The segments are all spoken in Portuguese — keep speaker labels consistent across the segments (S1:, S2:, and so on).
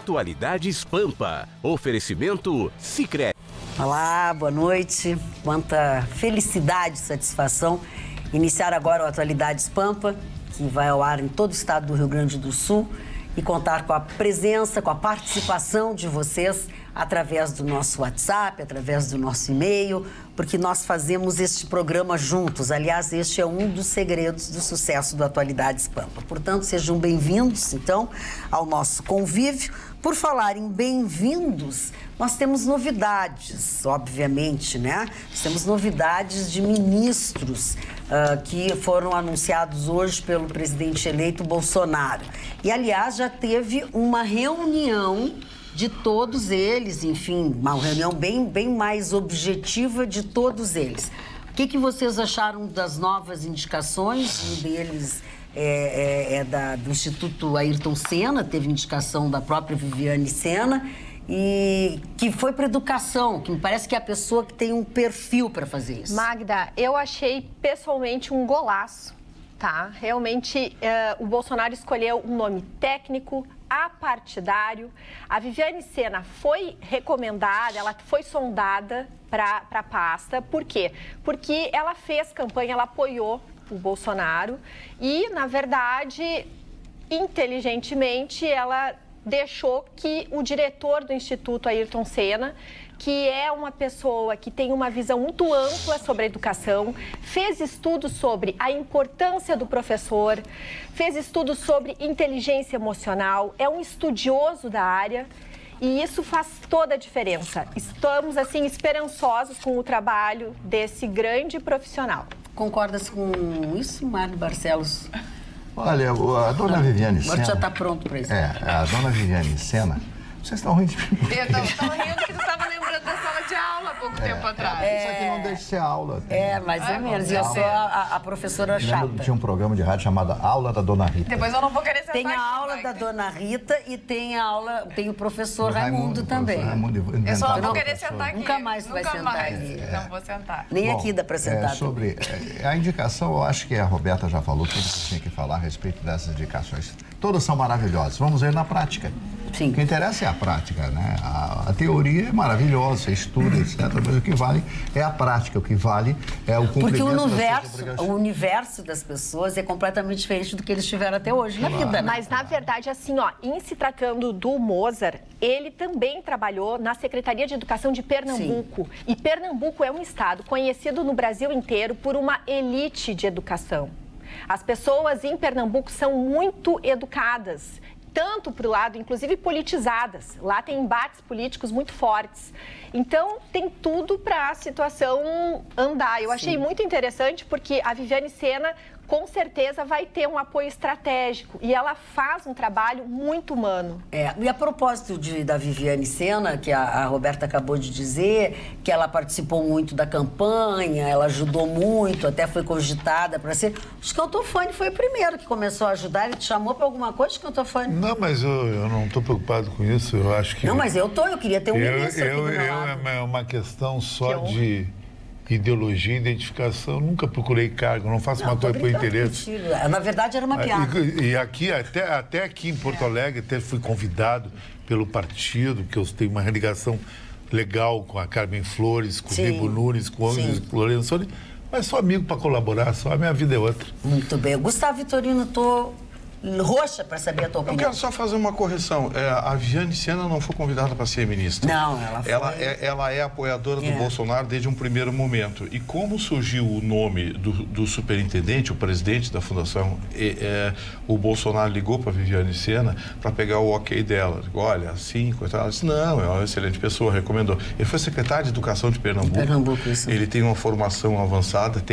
S1: Atualidades Pampa. Oferecimento Sicredi.
S2: Olá, boa noite. Quanta felicidade e satisfação iniciar agora o Atualidades Pampa, que vai ao ar em todo o estado do Rio Grande do Sul, e contar com a presença, com a participação de vocês através do nosso WhatsApp, através do nosso e-mail, porque nós fazemos este programa juntos. Aliás, este é um dos segredos do sucesso do Atualidades Pampa. Portanto, sejam bem-vindos, então, ao nosso convívio. Por falar em bem-vindos, nós temos novidades, obviamente, né? Nós temos novidades de ministros que foram anunciados hoje pelo presidente eleito Bolsonaro. E, aliás, já teve uma reunião de todos eles, enfim, uma reunião bem mais objetiva de todos eles. O que vocês acharam das novas indicações? Um deles do Instituto Ayrton Senna, teve indicação da própria Viviane Senna, e que foi para educação, que me parece que é a pessoa que tem um perfil para fazer isso.
S3: Magda, eu achei pessoalmente um golaço, tá? Realmente, o Bolsonaro escolheu um nome técnico, apartidário. A Viviane Senna foi recomendada, ela foi sondada para a pasta. Por quê? Porque ela fez campanha, ela apoiou o Bolsonaro e, na verdade, inteligentemente, ela deixou que o diretor do Instituto Ayrton Senna, que é uma pessoa que tem uma visão muito ampla sobre a educação, fez estudos sobre a importância do professor, fez estudos sobre inteligência emocional, é um estudioso da área e isso faz toda a diferença. Estamos, assim, esperançosos com o trabalho desse grande profissional.
S2: Concordas com isso, Mário Barcelos?
S4: Olha, a dona Viviane Senna...
S2: Agora já está pronto para isso.
S4: A dona Viviane Senna... Vocês estão rindo de mim.
S5: Eu estou rindo que tu estava lembrando da sala de aula há pouco tempo atrás.
S4: Isso aqui não deixa de ser aula.
S2: Mais ou menos. Eu sou a professora chata.
S4: Tinha um programa de rádio chamado Aula da Dona Rita.
S5: Depois eu não vou querer sentar
S2: Tem a aula da Dona Rita e tem o professor Raimundo também.
S5: Eu só não vou querer sentar aqui.
S2: Nunca mais tu vai sentar aqui.
S5: Não vou sentar.
S2: Nem aqui dá para sentar.
S4: Sobre a indicação, eu acho que a Roberta já falou tudo que tinha que falar a respeito dessas indicações. Todas são maravilhosas. Vamos ver na prática.
S2: Sim.
S4: O que interessa é a prática, né? A teoria é maravilhosa, você estuda, etc. Mas o que vale é a prática, o que vale é o cumprimento das suas obrigações.
S2: O universo das pessoas é completamente diferente do que eles tiveram até hoje na vida, né?
S3: Mas, na verdade, assim, em se tratando do Mozart, ele também trabalhou na Secretaria de Educação de Pernambuco. Sim. E Pernambuco é um estado conhecido no Brasil inteiro por uma elite de educação. As pessoas em Pernambuco são muito educadas, tanto para o lado, inclusive, politizadas. Lá tem embates políticos muito fortes. Então, tem tudo para a situação andar. Eu achei muito interessante porque a Viviane Senna, com certeza, vai ter um apoio estratégico. E ela faz um trabalho muito humano.
S2: E a propósito da Viviane Senna, que a Roberta acabou de dizer, que ela participou muito da campanha, ela ajudou muito, até foi cogitada para ser... O Scantofani foi o primeiro que começou a ajudar. Ele te chamou para alguma coisa, Scantofani?
S6: Não, mas eu não estou preocupado com isso. Eu acho que...
S2: Não, mas eu queria ter um ministro aqui do meu lado.
S6: É uma questão só de ideologia, identificação. Eu nunca procurei cargo, não faço uma coisa por interesse.
S2: Na verdade, era uma piada.
S6: E aqui, até aqui em Porto Alegre, até fui convidado pelo partido, que eu tenho uma ligação legal com a Carmen Flores, com o Bibo Nunes, com o Lourenço, mas sou amigo para colaborar, só a minha vida é outra.
S2: Muito bem. Gustavo Vitorino, roxa para saber a tua opinião.
S7: Eu quero só fazer uma correção. A Viviane Senna não foi convidada para ser ministra.
S2: Não,
S7: Ela é apoiadora do Bolsonaro desde um primeiro momento. E como surgiu o nome do superintendente, o presidente da fundação, o Bolsonaro ligou para a Viviane Senna para pegar o ok dela. Olha, assim, coitada. Ela disse, não, é uma excelente pessoa, recomendou. Ele foi secretário de Educação de Pernambuco.
S2: Isso.
S7: Ele tem uma formação avançada,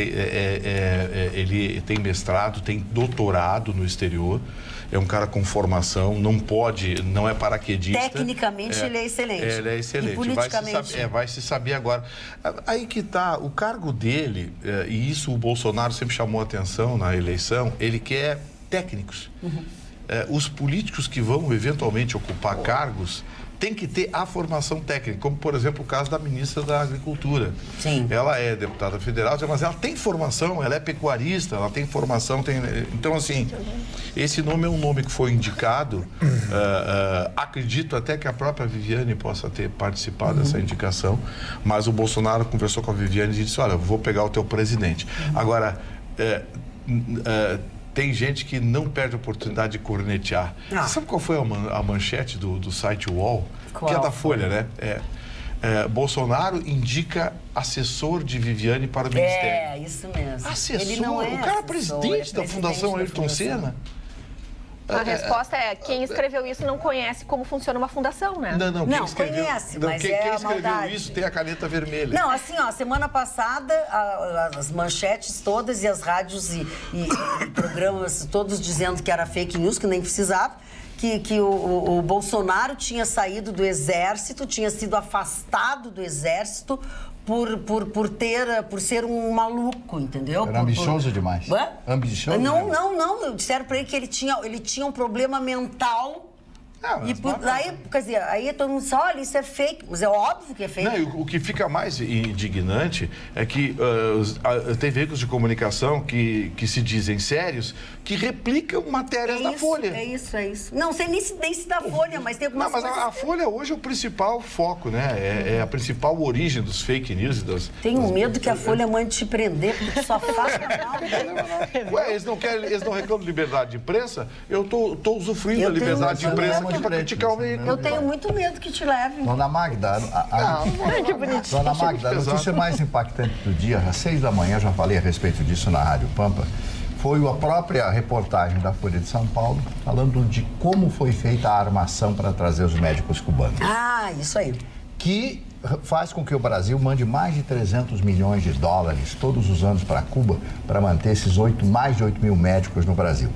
S7: ele tem mestrado, tem doutorado no exterior. É um cara com formação, não é paraquedista.
S2: Tecnicamente ele é excelente.
S7: Ele é excelente.
S2: E politicamente...
S7: Vai se saber agora. Aí que tá, o cargo dele, e isso o Bolsonaro sempre chamou a atenção na eleição, ele quer técnicos. os políticos que vão eventualmente ocupar cargos tem que ter a formação técnica, como, por exemplo, o caso da ministra da Agricultura.
S2: Sim.
S7: Ela é deputada federal, mas ela tem formação, ela é pecuarista, ela tem formação, Então, assim, esse nome é um nome que foi indicado, acredito até que a própria Viviane possa ter participado dessa indicação, mas o Bolsonaro conversou com a Viviane e disse, olha, vou pegar o teu presidente. Agora, tem gente que não perde a oportunidade de cornetear. Sabe qual foi a manchete do site UOL? Que é da Folha, né? Bolsonaro indica assessor de Viviane para o Ministério.
S2: É, isso mesmo.
S7: Assessor?
S2: Ele não é
S7: o cara
S2: assessor,
S7: presidente da Fundação Ayrton Senna?
S3: A resposta é, quem escreveu isso não conhece como funciona uma fundação, né?
S7: Não,
S2: Não, conhece, mas
S7: quem
S2: é a
S7: escreveu
S2: maldade.
S7: isso tem a caneta vermelha.
S2: Não, assim, ó, semana passada, as manchetes todas e as rádios e programas todos dizendo que era fake news, que nem precisava, que o Bolsonaro tinha saído do Exército, tinha sido afastado do Exército por ser um maluco, entendeu?
S4: Era ambicioso demais.
S2: Hã?
S4: Ambicioso
S2: Não,
S4: demais.
S2: não. Disseram pra ele que ele tinha um problema mental. Daí, quer dizer, aí todo mundo disse, olha, isso é fake. Mas é óbvio que é fake.
S7: Não, o que fica mais indignante é que tem veículos de comunicação que se dizem sérios, que replicam matérias da Folha.
S2: É isso. Não sei nem se da Folha, mas tem algumas
S7: coisas... Mas a Folha hoje é o principal foco, né? É a principal origem dos fake news e das...
S2: Tenho medo que a Folha mande te prender, porque só faz mal.
S7: Ué, eles não reclamam de liberdade de imprensa? Eu tô usufruindo da liberdade de imprensa para criticar o veículo.
S2: Eu tenho muito medo que te levem.
S4: Dona Magda,
S2: que bonitinho.
S4: Dona Magda, a notícia mais impactante do dia, às 6 da manhã, já falei a respeito disso na Rádio Pampa, foi a própria reportagem da Folha de São Paulo, falando de como foi feita a armação para trazer os médicos cubanos.
S2: Isso aí.
S4: Que faz com que o Brasil mande mais de 300 milhões de dólares todos os anos para Cuba, para manter esses mais de 8 mil médicos no Brasil.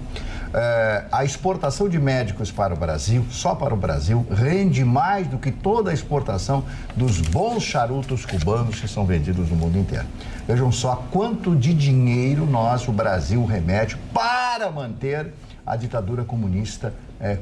S4: A exportação de médicos para o Brasil, só para o Brasil, rende mais do que toda a exportação dos bons charutos cubanos que são vendidos no mundo inteiro. Vejam só quanto de dinheiro o Brasil remete para manter a ditadura comunista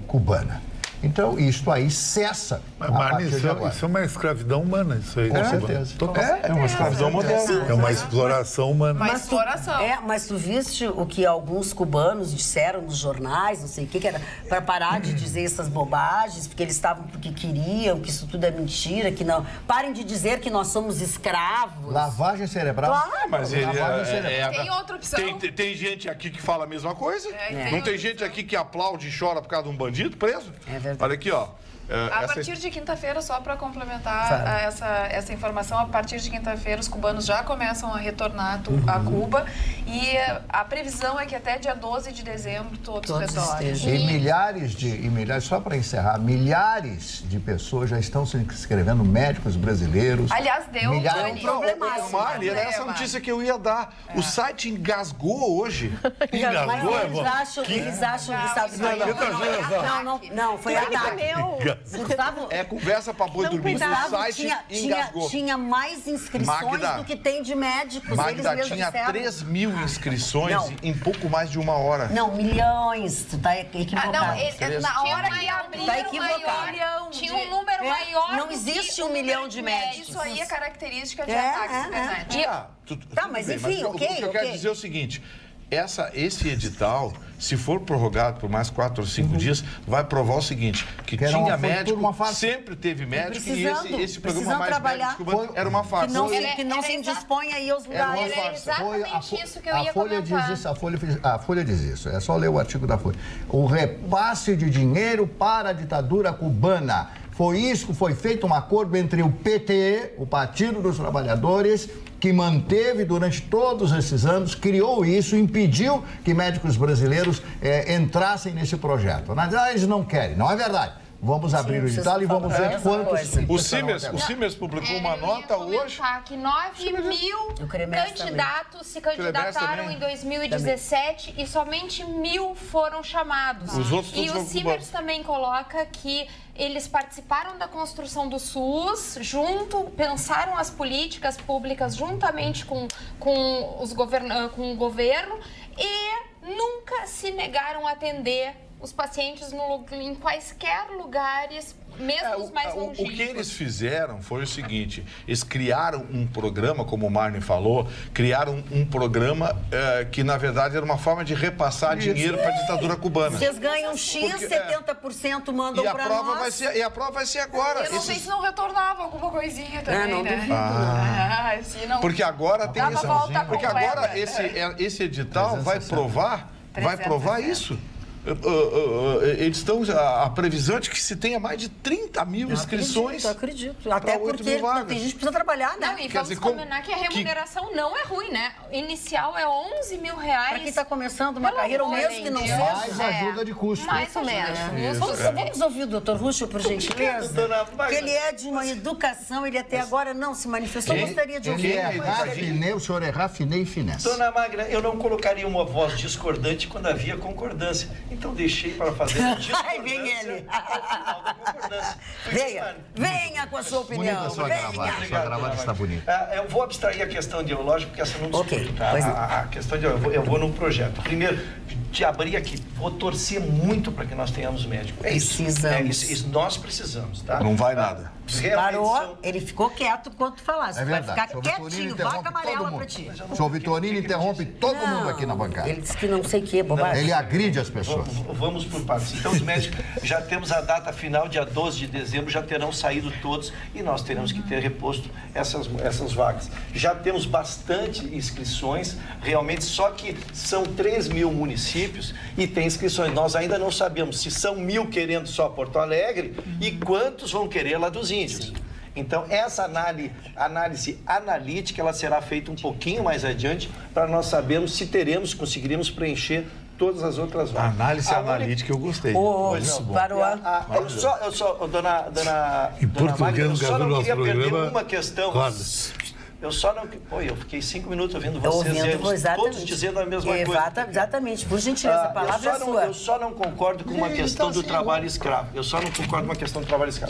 S4: cubana. Então, isso aí cessa a partir de agora.
S6: Isso é uma escravidão humana, isso aí.
S4: Com certeza.
S7: É uma escravidão moderna.
S6: É uma exploração humana.
S5: Uma exploração.
S2: Mas tu viste o que alguns cubanos disseram nos jornais, não sei o que era, para parar de dizer essas bobagens, porque eles estavam porque queriam, que isso tudo é mentira, que não... Parem de dizer que nós somos escravos.
S4: Lavagem cerebral.
S2: Claro.
S7: Mas
S5: Tem outra opção.
S7: Tem gente aqui que fala a mesma coisa. Não tem gente aqui que aplaude e chora por causa de um bandido preso?
S2: É verdade.
S7: Olha aqui, ó.
S5: A partir de quinta-feira, só para complementar essa informação, a partir de quinta-feira os cubanos já começam a retornar a Cuba e a previsão é que até dia 12 de dezembro todos retornem.
S4: E milhares, só para encerrar, milhares de pessoas já estão se inscrevendo, médicos brasileiros.
S5: Aliás, deu um
S7: Mari, era essa notícia que eu ia dar. O site engasgou hoje.
S2: Mas eles acham que sabe... Não, foi ataque. Gustavo,
S7: conversa pra boi dormir. O site engasgou.
S2: Tinha mais inscrições do que tem de médicos.
S7: Magda, tinha 3 mil inscrições em pouco mais de uma hora.
S2: Não, milhões. Tu tá equivocado.
S5: Na hora que abriu,
S2: tá equivocado.
S5: Tinha um número maior.
S2: Não existe 1 milhão de médicos.
S5: Isso aí é característica de ataques na internet.
S2: Tá, mas enfim,
S7: o que eu quero dizer é o seguinte... Esse edital, se for prorrogado por mais 4 ou 5 dias, vai provar o seguinte, que tinha médico, sempre teve médico e esse programa Mais Médicos Cubanos era uma farsa.
S2: Que não se indispõe aí aos lugares.
S5: É exatamente isso que eu ia comentar.
S4: A Folha diz isso, é só ler o artigo da Folha. O repasse de dinheiro para a ditadura cubana. Foi isso que foi feito um acordo entre o PT, o Partido dos Trabalhadores, que manteve durante todos esses anos, criou isso, impediu que médicos brasileiros entrassem nesse projeto. Eles não querem, não é verdade. Vamos abrir o edital e vamos ver quantos...
S7: O Simers publicou uma nota hoje...
S5: que 9 mil candidatos se candidataram em 2017 e somente 1.000 foram chamados. E o Simers também coloca que eles participaram da construção do SUS, pensaram as políticas públicas juntamente com o governo e nunca se negaram a atender os pacientes em quaisquer lugares, mesmo os mais longínquos.
S7: O que eles fizeram foi o seguinte, eles criaram um programa, como o Marne falou, criaram um programa que, na verdade, era uma forma de repassar dinheiro para a ditadura cubana.
S2: Vocês ganham X, 70% mandam para nós.
S7: E a prova vai ser agora.
S5: Eu não sei se não retornava alguma coisinha também,
S2: não
S5: né?
S2: duvido.
S5: Não...
S7: Porque agora tem isso. Porque agora esse edital vai provar isso. Eles estão... A previsão é de que se tenha mais de 30 mil inscrições.
S2: Eu acredito. Até porque tem gente que precisa trabalhar, né?
S5: Não, e vamos combinar que a remuneração não é ruim, né? Inicial é 11 mil reais.
S2: Para quem está começando uma carreira, ou mesmo que não seja.
S4: Mais ajuda de custo.
S5: Mais ou menos.
S2: Vamos ouvir o doutor Ruschel, por gentileza? Porque ele é de uma educação, ele até agora não se manifestou. Gostaria de ouvir.
S4: O senhor é Rafinei e Finesse.
S8: Dona Magna, eu não colocaria uma voz discordante quando havia concordância. Então deixei para fazer a discordância.
S2: Ai, vem ele.
S8: Ao final da concordância.
S2: Venha com a sua opinião.
S4: Bonita a sua gravata. Sua gravata está bonita.
S8: Eu vou abstrair a questão ideológica, porque essa não discuto.
S2: Ok,
S8: tá?
S2: pois
S8: A questão ideológica, eu vou num projeto. Primeiro, de abrir aqui, vou torcer muito para que nós tenhamos médico. É isso. Isso, nós precisamos, tá?
S7: Não vai nada.
S2: Parou, ele ficou quieto enquanto falasse.
S4: É verdade.
S2: Vai ficar quietinho, vaca amarela pra ti.
S4: O senhor Vitorino interrompe todo mundo aqui na bancada.
S2: Ele disse que não sei o que, bobagem.
S4: Ele agride as pessoas.
S8: Vamos por partes. Então, os médicos, já temos a data final, dia 12 de dezembro, já terão saído todos e nós teremos que ter reposto essas vagas. Já temos bastante inscrições, realmente, só que são 3 mil municípios e tem inscrições. Nós ainda não sabemos se são 1.000 querendo só Porto Alegre e quantos vão querer lá dos índios. Então, essa análise analítica, ela será feita um pouquinho mais adiante para nós sabermos se conseguiremos preencher todas as outras vagas.
S7: Análise analítica eu gostei.
S2: Parou.
S8: Eu só, dona Magna, eu só não queria perder uma questão. Claro. Eu só não... eu fiquei 5 minutos ouvindo vocês, todos dizendo a mesma coisa.
S2: Exatamente. Por gentileza, a palavra é sua.
S8: Eu só não concordo com uma questão do trabalho escravo.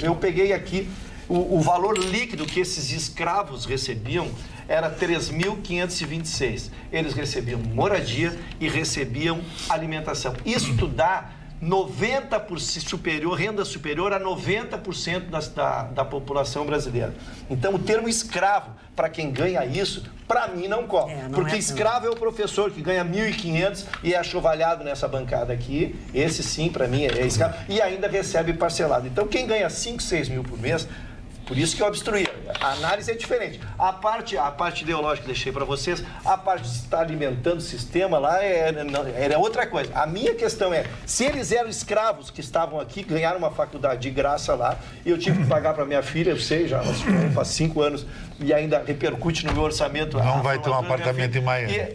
S8: Eu peguei aqui o valor líquido que esses escravos recebiam era 3.526. Eles recebiam moradia e recebiam alimentação. Isso dá 90% renda superior a 90% da população brasileira. Então, o termo escravo, para quem ganha isso, para mim não cola. Porque escravo é o professor que ganha 1.500 e é achovalhado nessa bancada aqui. Esse sim, para mim, é escravo. E ainda recebe parcelado. Então, quem ganha 5, 6 mil por mês... Por isso que eu obstruía. A análise é diferente. A parte ideológica deixei para vocês, a parte de estar alimentando o sistema lá era outra coisa. A minha questão é, se eles eram escravos que estavam aqui, ganharam uma faculdade de graça lá, e eu tive que pagar para minha filha, eu sei, já faz 5 anos, e ainda repercute no meu orçamento.
S6: Não vai ter um apartamento em Miami.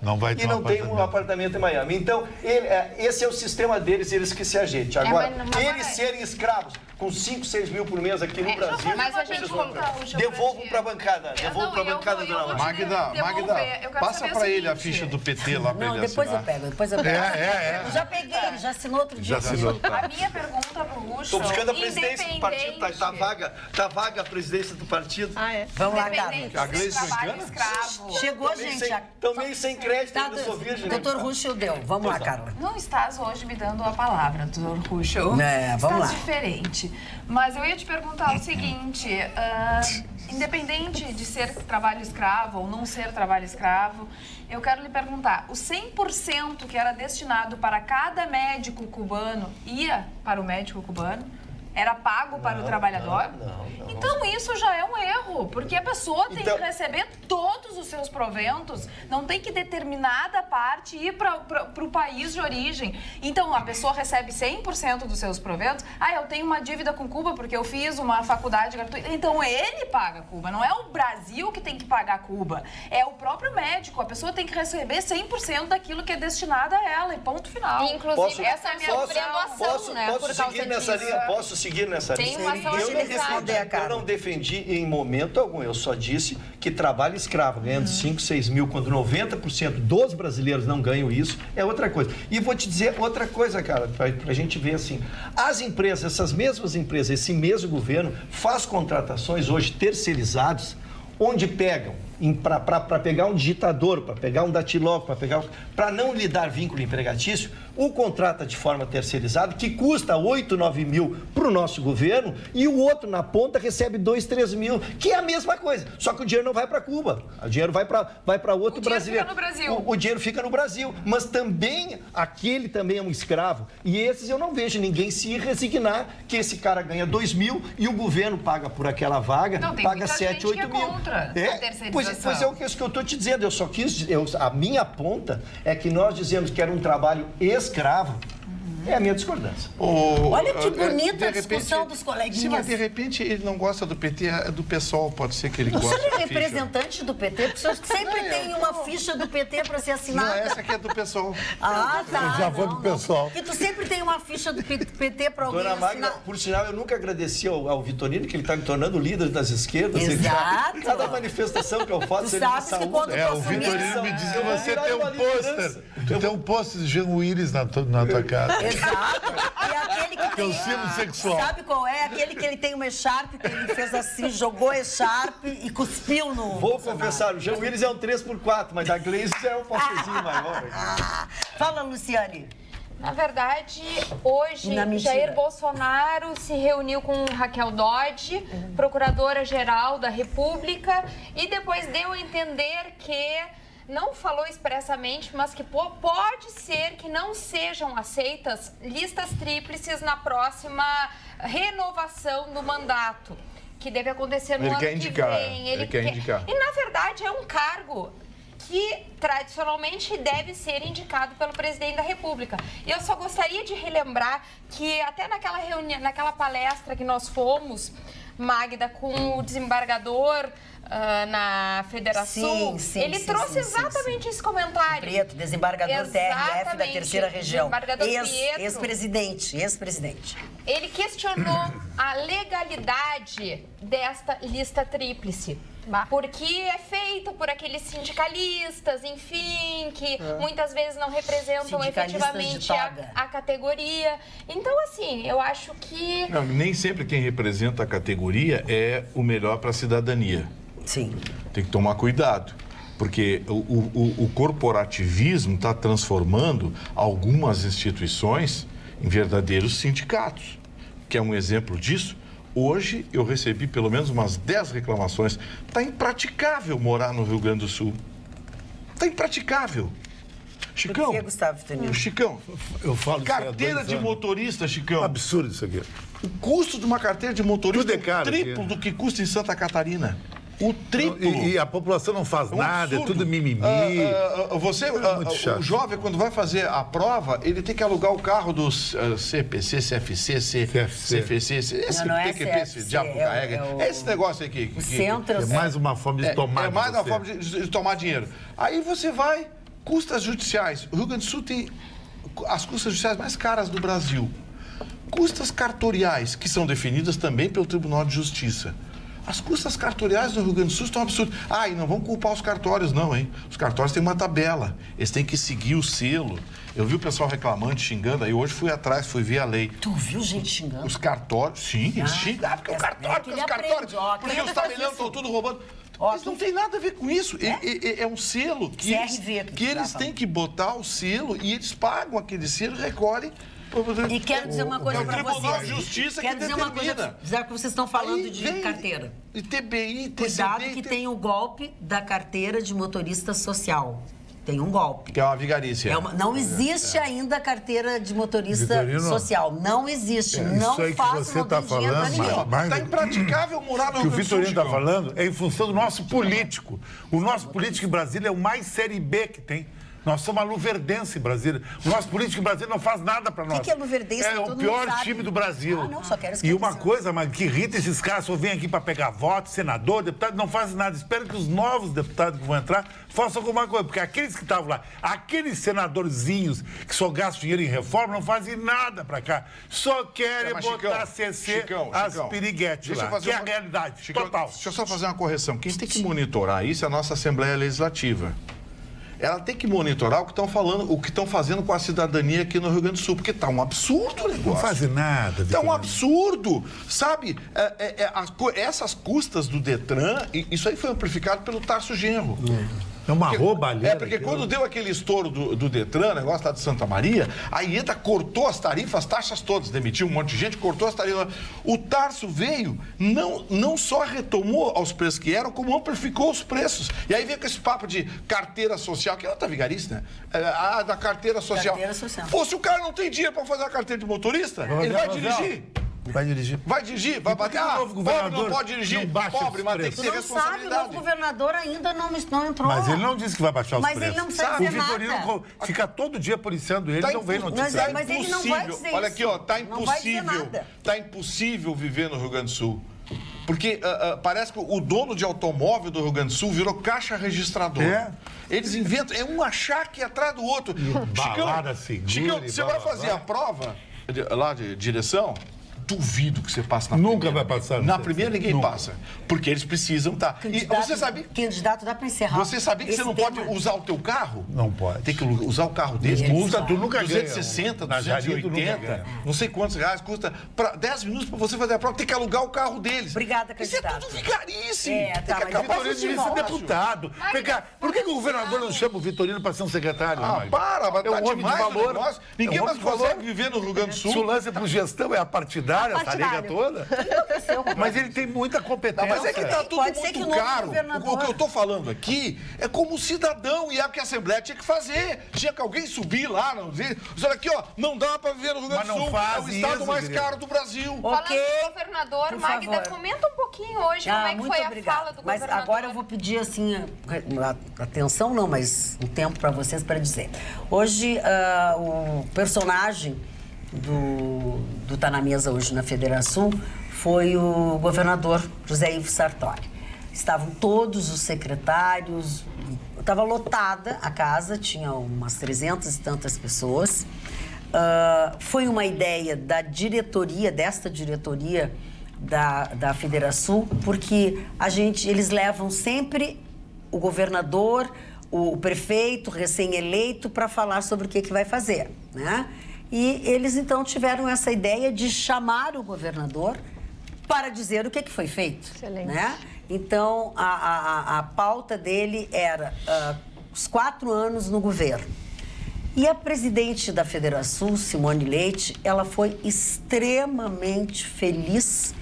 S8: Não vai ter um apartamento em Miami. Então, esse é o sistema deles, eles que se ajeitem. Agora, eles serem escravos com 5, 6 mil por mês aqui no Brasil.
S5: Mas a gente
S8: devolvo para a bancada. Dona
S7: Magda, passa para ele a ficha do PT lá para ele
S2: assinar. Depois eu pego. Já peguei, ele já assinou outro dia.
S5: A minha pergunta para o Ruschel...
S8: Estou buscando a presidência do partido. Tá vaga a presidência do partido.
S2: Vamos lá, Carla.
S5: A Gleice escravo.
S2: Chegou, gente.
S8: Estão meio sem crédito, eu sou virgem.
S2: Doutor Ruschel deu. Vamos lá, Carla.
S5: Não estás hoje me dando a palavra, doutor Ruschel.
S2: Vamos lá.
S5: Estás diferente. Mas eu ia te perguntar o seguinte, independente de ser trabalho escravo ou não ser trabalho escravo, eu quero lhe perguntar, o 100% que era destinado para cada médico cubano ia para o médico cubano? Era pago para o trabalhador?
S8: Não.
S5: Então isso já é um erro, porque a pessoa tem que receber todos os seus proventos, não tem que determinada parte ir para o país de origem. Então a pessoa recebe 100% dos seus proventos. Eu tenho uma dívida com Cuba porque eu fiz uma faculdade gratuita. Então ele paga Cuba, não é o Brasil que tem que pagar Cuba, é o próprio médico. A pessoa tem que receber 100% daquilo que é destinado a ela, e ponto final. Inclusive, essa é a minha graduação, né?
S8: Posso seguir nessa linha? Posso seguir nessa linha?
S5: Tem uma ação
S8: Eu não defendi em momento algum, eu só disse que trabalho escravo, ganhando 5, 6 mil, quando 90% dos brasileiros não ganham isso, é outra coisa. E vou te dizer outra coisa, cara, pra gente ver assim, as empresas, essas mesmas empresas, esse mesmo governo faz contratações hoje terceirizadas, onde pegam para pegar um digitador, para pegar um datilógrafo, para não lhe dar vínculo empregatício, o contrata de forma terceirizada, que custa 8, 9 mil para o nosso governo, e o outro na ponta recebe 2, 3 mil, que é a mesma coisa, só que o dinheiro não vai para Cuba, o dinheiro vai para outro brasileiro.
S5: O dinheiro fica no Brasil.
S8: O dinheiro fica no Brasil, mas também, aquele também é um escravo, e esses eu não vejo ninguém se resignar que esse cara ganha 2 mil e o governo paga por aquela vaga, paga 7, 8 mil.
S5: Contra a terceirização.
S8: Pois é o que eu estou te dizendo, a minha ponta é que nós dizemos que era um trabalho escravo. É a minha discordância.
S2: Olha que bonita a discussão dos coleguinhas.
S7: Sim, mas de repente ele não gosta do PT, é do PSOL, pode ser que ele goste.
S2: O senhor é representante do PT, porque o senhor sempre tem uma ficha do PT para ser assinada.
S7: Não, essa aqui é do PSOL.
S2: Ah, tá.
S6: Eu já vou do PSOL.
S2: E tu sempre tem uma ficha do PT para alguém
S8: Dona Magda,
S2: assinar.
S8: por sinal, eu nunca agradeci ao Vitorino, que ele está me tornando líder das esquerdas.
S2: Exato.
S8: Cada manifestação que eu faço,
S2: Tu
S8: ele me
S2: sabes que
S8: saúda.
S2: quando
S6: O Vitorino me disse que você tem um pôster. Tu tem um pôster de Jean Willis na tua casa.
S2: Exato. E aquele que tem...
S6: o símbolo sexual.
S2: Sabe qual é? Aquele que ele tem uma echarpe, que ele fez assim, jogou a echarpe e cuspiu no...
S8: Vou confessar, o Jean Willis é um 3x4, mas a Gleice já é um posterzinho maior.
S2: Fala, Luciane.
S5: Na verdade, hoje, Jair Bolsonaro se reuniu com Raquel Dodge, procuradora-geral da República, e depois deu a entender que... não falou expressamente, mas que pode ser que não sejam aceitas listas tríplices na próxima renovação do mandato, que deve acontecer no ano que vem.
S7: Ele quer indicar.
S5: E, na verdade, é um cargo que, tradicionalmente, deve ser indicado pelo presidente da República. E eu só gostaria de relembrar que até naquela reunião, naquela palestra que nós fomos, Magda, com o desembargador... na Federação, ele trouxe exatamente esse comentário.
S2: Preto, desembargador TRF da terceira região. Ex-presidente.
S5: Ele questionou a legalidade desta lista tríplice. Porque é feita por aqueles sindicalistas, enfim, que muitas vezes não representam efetivamente a categoria. Então, assim, eu acho que...
S7: Não, nem sempre quem representa a categoria é o melhor para a cidadania.
S2: Sim.
S7: Tem que tomar cuidado, porque o corporativismo está transformando algumas instituições em verdadeiros sindicatos. Quer um exemplo disso? Hoje eu recebi pelo menos umas 10 reclamações. Está impraticável morar no Rio Grande do Sul. Está impraticável. Chicão.
S2: Por que, Gustavo Vitorino?
S7: Chicão,
S6: eu falo
S7: carteira de motorista, Chicão.
S6: Absurdo isso aqui.
S7: O custo de uma carteira de motorista é
S6: caro,
S7: triplo do que custa em Santa Catarina. O triplo.
S6: E a população não faz nada,
S7: absurdo.
S6: É tudo mimimi.
S7: O jovem, quando vai fazer a prova, ele tem que alugar o carro do CPC, CFC, CFC, esse PQP, esse diabo carrega. É esse negócio aqui.
S6: É mais uma forma de tomar
S7: dinheiro. É mais uma forma de tomar dinheiro. Aí você vai, custas judiciais. O Rio Grande do Sul tem as custas judiciais mais caras do Brasil. Custas cartoriais, que são definidas também pelo Tribunal de Justiça. As custas cartoriais do Rio Grande do Sul estão absurdas. E não vamos culpar os cartórios, não, hein? Os cartórios têm uma tabela. Eles têm que seguir o selo. Eu vi o pessoal reclamando, xingando. Aí hoje fui atrás, fui ver a lei.
S2: Tu viu gente xingando?
S7: Os cartórios, sim, eles xingam. Porque o cartório, porque os tabeliões estão tudo roubando. Eles não tem nada a ver com isso. É um selo que eles têm que botar o selo e eles pagam aquele selo e recolhem.
S2: E quero dizer uma coisa para vocês.
S7: É o Tribunal de Justiça que determina.
S2: Uma coisa, já que vocês estão falando de carteira.
S7: TBI, TCD...
S2: Cuidado que tem o golpe da carteira de motorista social. Tem um golpe.
S7: Que é uma vigarícia.
S2: Não existe ainda a carteira de motorista social. Não existe. Não faça
S6: você está falando.
S7: Está impraticável morar no
S6: Rio Grande do Sul. O Vitorino está falando é em função do nosso político. O nosso político em Brasília é o mais série B que tem. Nós somos a Luverdense em Brasília. O nosso político em Brasília não faz nada para nós.
S2: O que é Luverdense?
S6: É o pior time do Brasil.
S2: Só quero
S6: e uma coisa, mas que irrita esses caras, só vêm aqui para pegar voto, senador, deputado, não fazem nada. Espero que os novos deputados que vão entrar façam alguma coisa. Porque aqueles que estavam lá, aqueles senadorzinhos que só gastam dinheiro em reforma, não fazem nada para cá. Só querem botar CC as piriguetes lá, que é a realidade total.
S7: Deixa eu só fazer uma correção. Quem tem que monitorar isso é a nossa Assembleia Legislativa. ela tem que monitorar o que estão falando, o que estão fazendo com a cidadania aqui no Rio Grande do Sul, porque tá um absurdo o negócio.
S6: Não faz nada.
S7: Tá um absurdo, sabe? Essas custas do Detran, isso aí foi amplificado pelo Tarso Genro.
S6: É uma roubalheira.
S7: Porque quando deu aquele estouro do Detran, negócio lá de Santa Maria, a IETA cortou as tarifas, as taxas todas, demitiu um monte de gente, cortou as tarifas. O Tarso veio, não só retomou aos preços que eram, como amplificou os preços. E aí veio com esse papo de carteira social, que é outra vigarista, né? Da carteira social. Pô, se o cara não tem dinheiro para fazer a carteira de motorista, ele vai dirigir.
S6: Vai dirigir.
S7: Vai dirigir, vai bater. Pobre não pode dirigir. Pobre, mas tem que ter responsabilidade.
S2: Sabe, o novo governador ainda não entrou.
S6: Mas ele não disse que vai baixar os preços.
S2: Mas ele não precisa dizer
S6: nada. O Vitorino fica todo dia policiando ele, não vem notícia.
S2: Mas ele não vai dizer isso.
S7: Olha aqui, ó, tá impossível viver no Rio Grande do Sul. Porque parece que o dono de automóvel do Rio Grande do Sul virou caixa registradora. Eles inventam, é um achaque atrás do outro. Chicão, você vai fazer a prova lá de direção? Duvido que você passe na primeira.
S6: Nunca vai passar.
S7: Na primeira ninguém passa. Porque eles precisam estar.
S2: E você sabia? Candidato dá para encerrar.
S7: Você sabia que você não pode usar o teu carro?
S6: Não pode.
S7: Tem que usar o carro deles.
S6: Multa, tu nunca ganha.
S7: 260, 280, não sei quantos reais custa. 10 minutos para você fazer a prova, tem que alugar o carro deles.
S2: Obrigada, candidato.
S7: Isso é tudo vigarice.
S2: Tem que
S6: acabar com isso. Vitorino devia ser deputado. Por que o governador não chama o Vitorino para ser um secretário?
S7: Mas tá demais o negócio. Ninguém mais consegue viver no Rio Grande do Sul.
S6: Se o lance para gestão é a partidária, essa liga toda. Mas ele tem muita competência.
S7: Mas é que tá tudo muito caro. O que eu tô falando aqui é como cidadão, e é o que a Assembleia tinha que fazer. Tinha que alguém subir lá, não dizer, olha aqui, ó, não dá para viver no Rio Grande do Sul. É o estado mais caro do Brasil.
S5: Falando do governador, Magda, comenta um pouquinho hoje como é que foi a fala do governador.
S2: Mas agora eu vou pedir, assim, atenção não, mas um tempo para vocês para dizer. Hoje, o personagem do Tá na Mesa hoje na Federação foi o governador José Ivo Sartori. Estavam todos os secretários, estava lotada a casa, tinha umas 300 e tantas pessoas. Foi uma ideia da diretoria, desta diretoria da Federação, porque eles levam sempre o governador, o prefeito recém-eleito para falar sobre o que vai fazer, né? E eles, então, tiveram essa ideia de chamar o governador para dizer o que foi feito.
S3: Excelente.
S2: Né? Então, a pauta dele era os 4 anos no governo. E a presidente da Federação, Simone Leite, ela foi extremamente feliz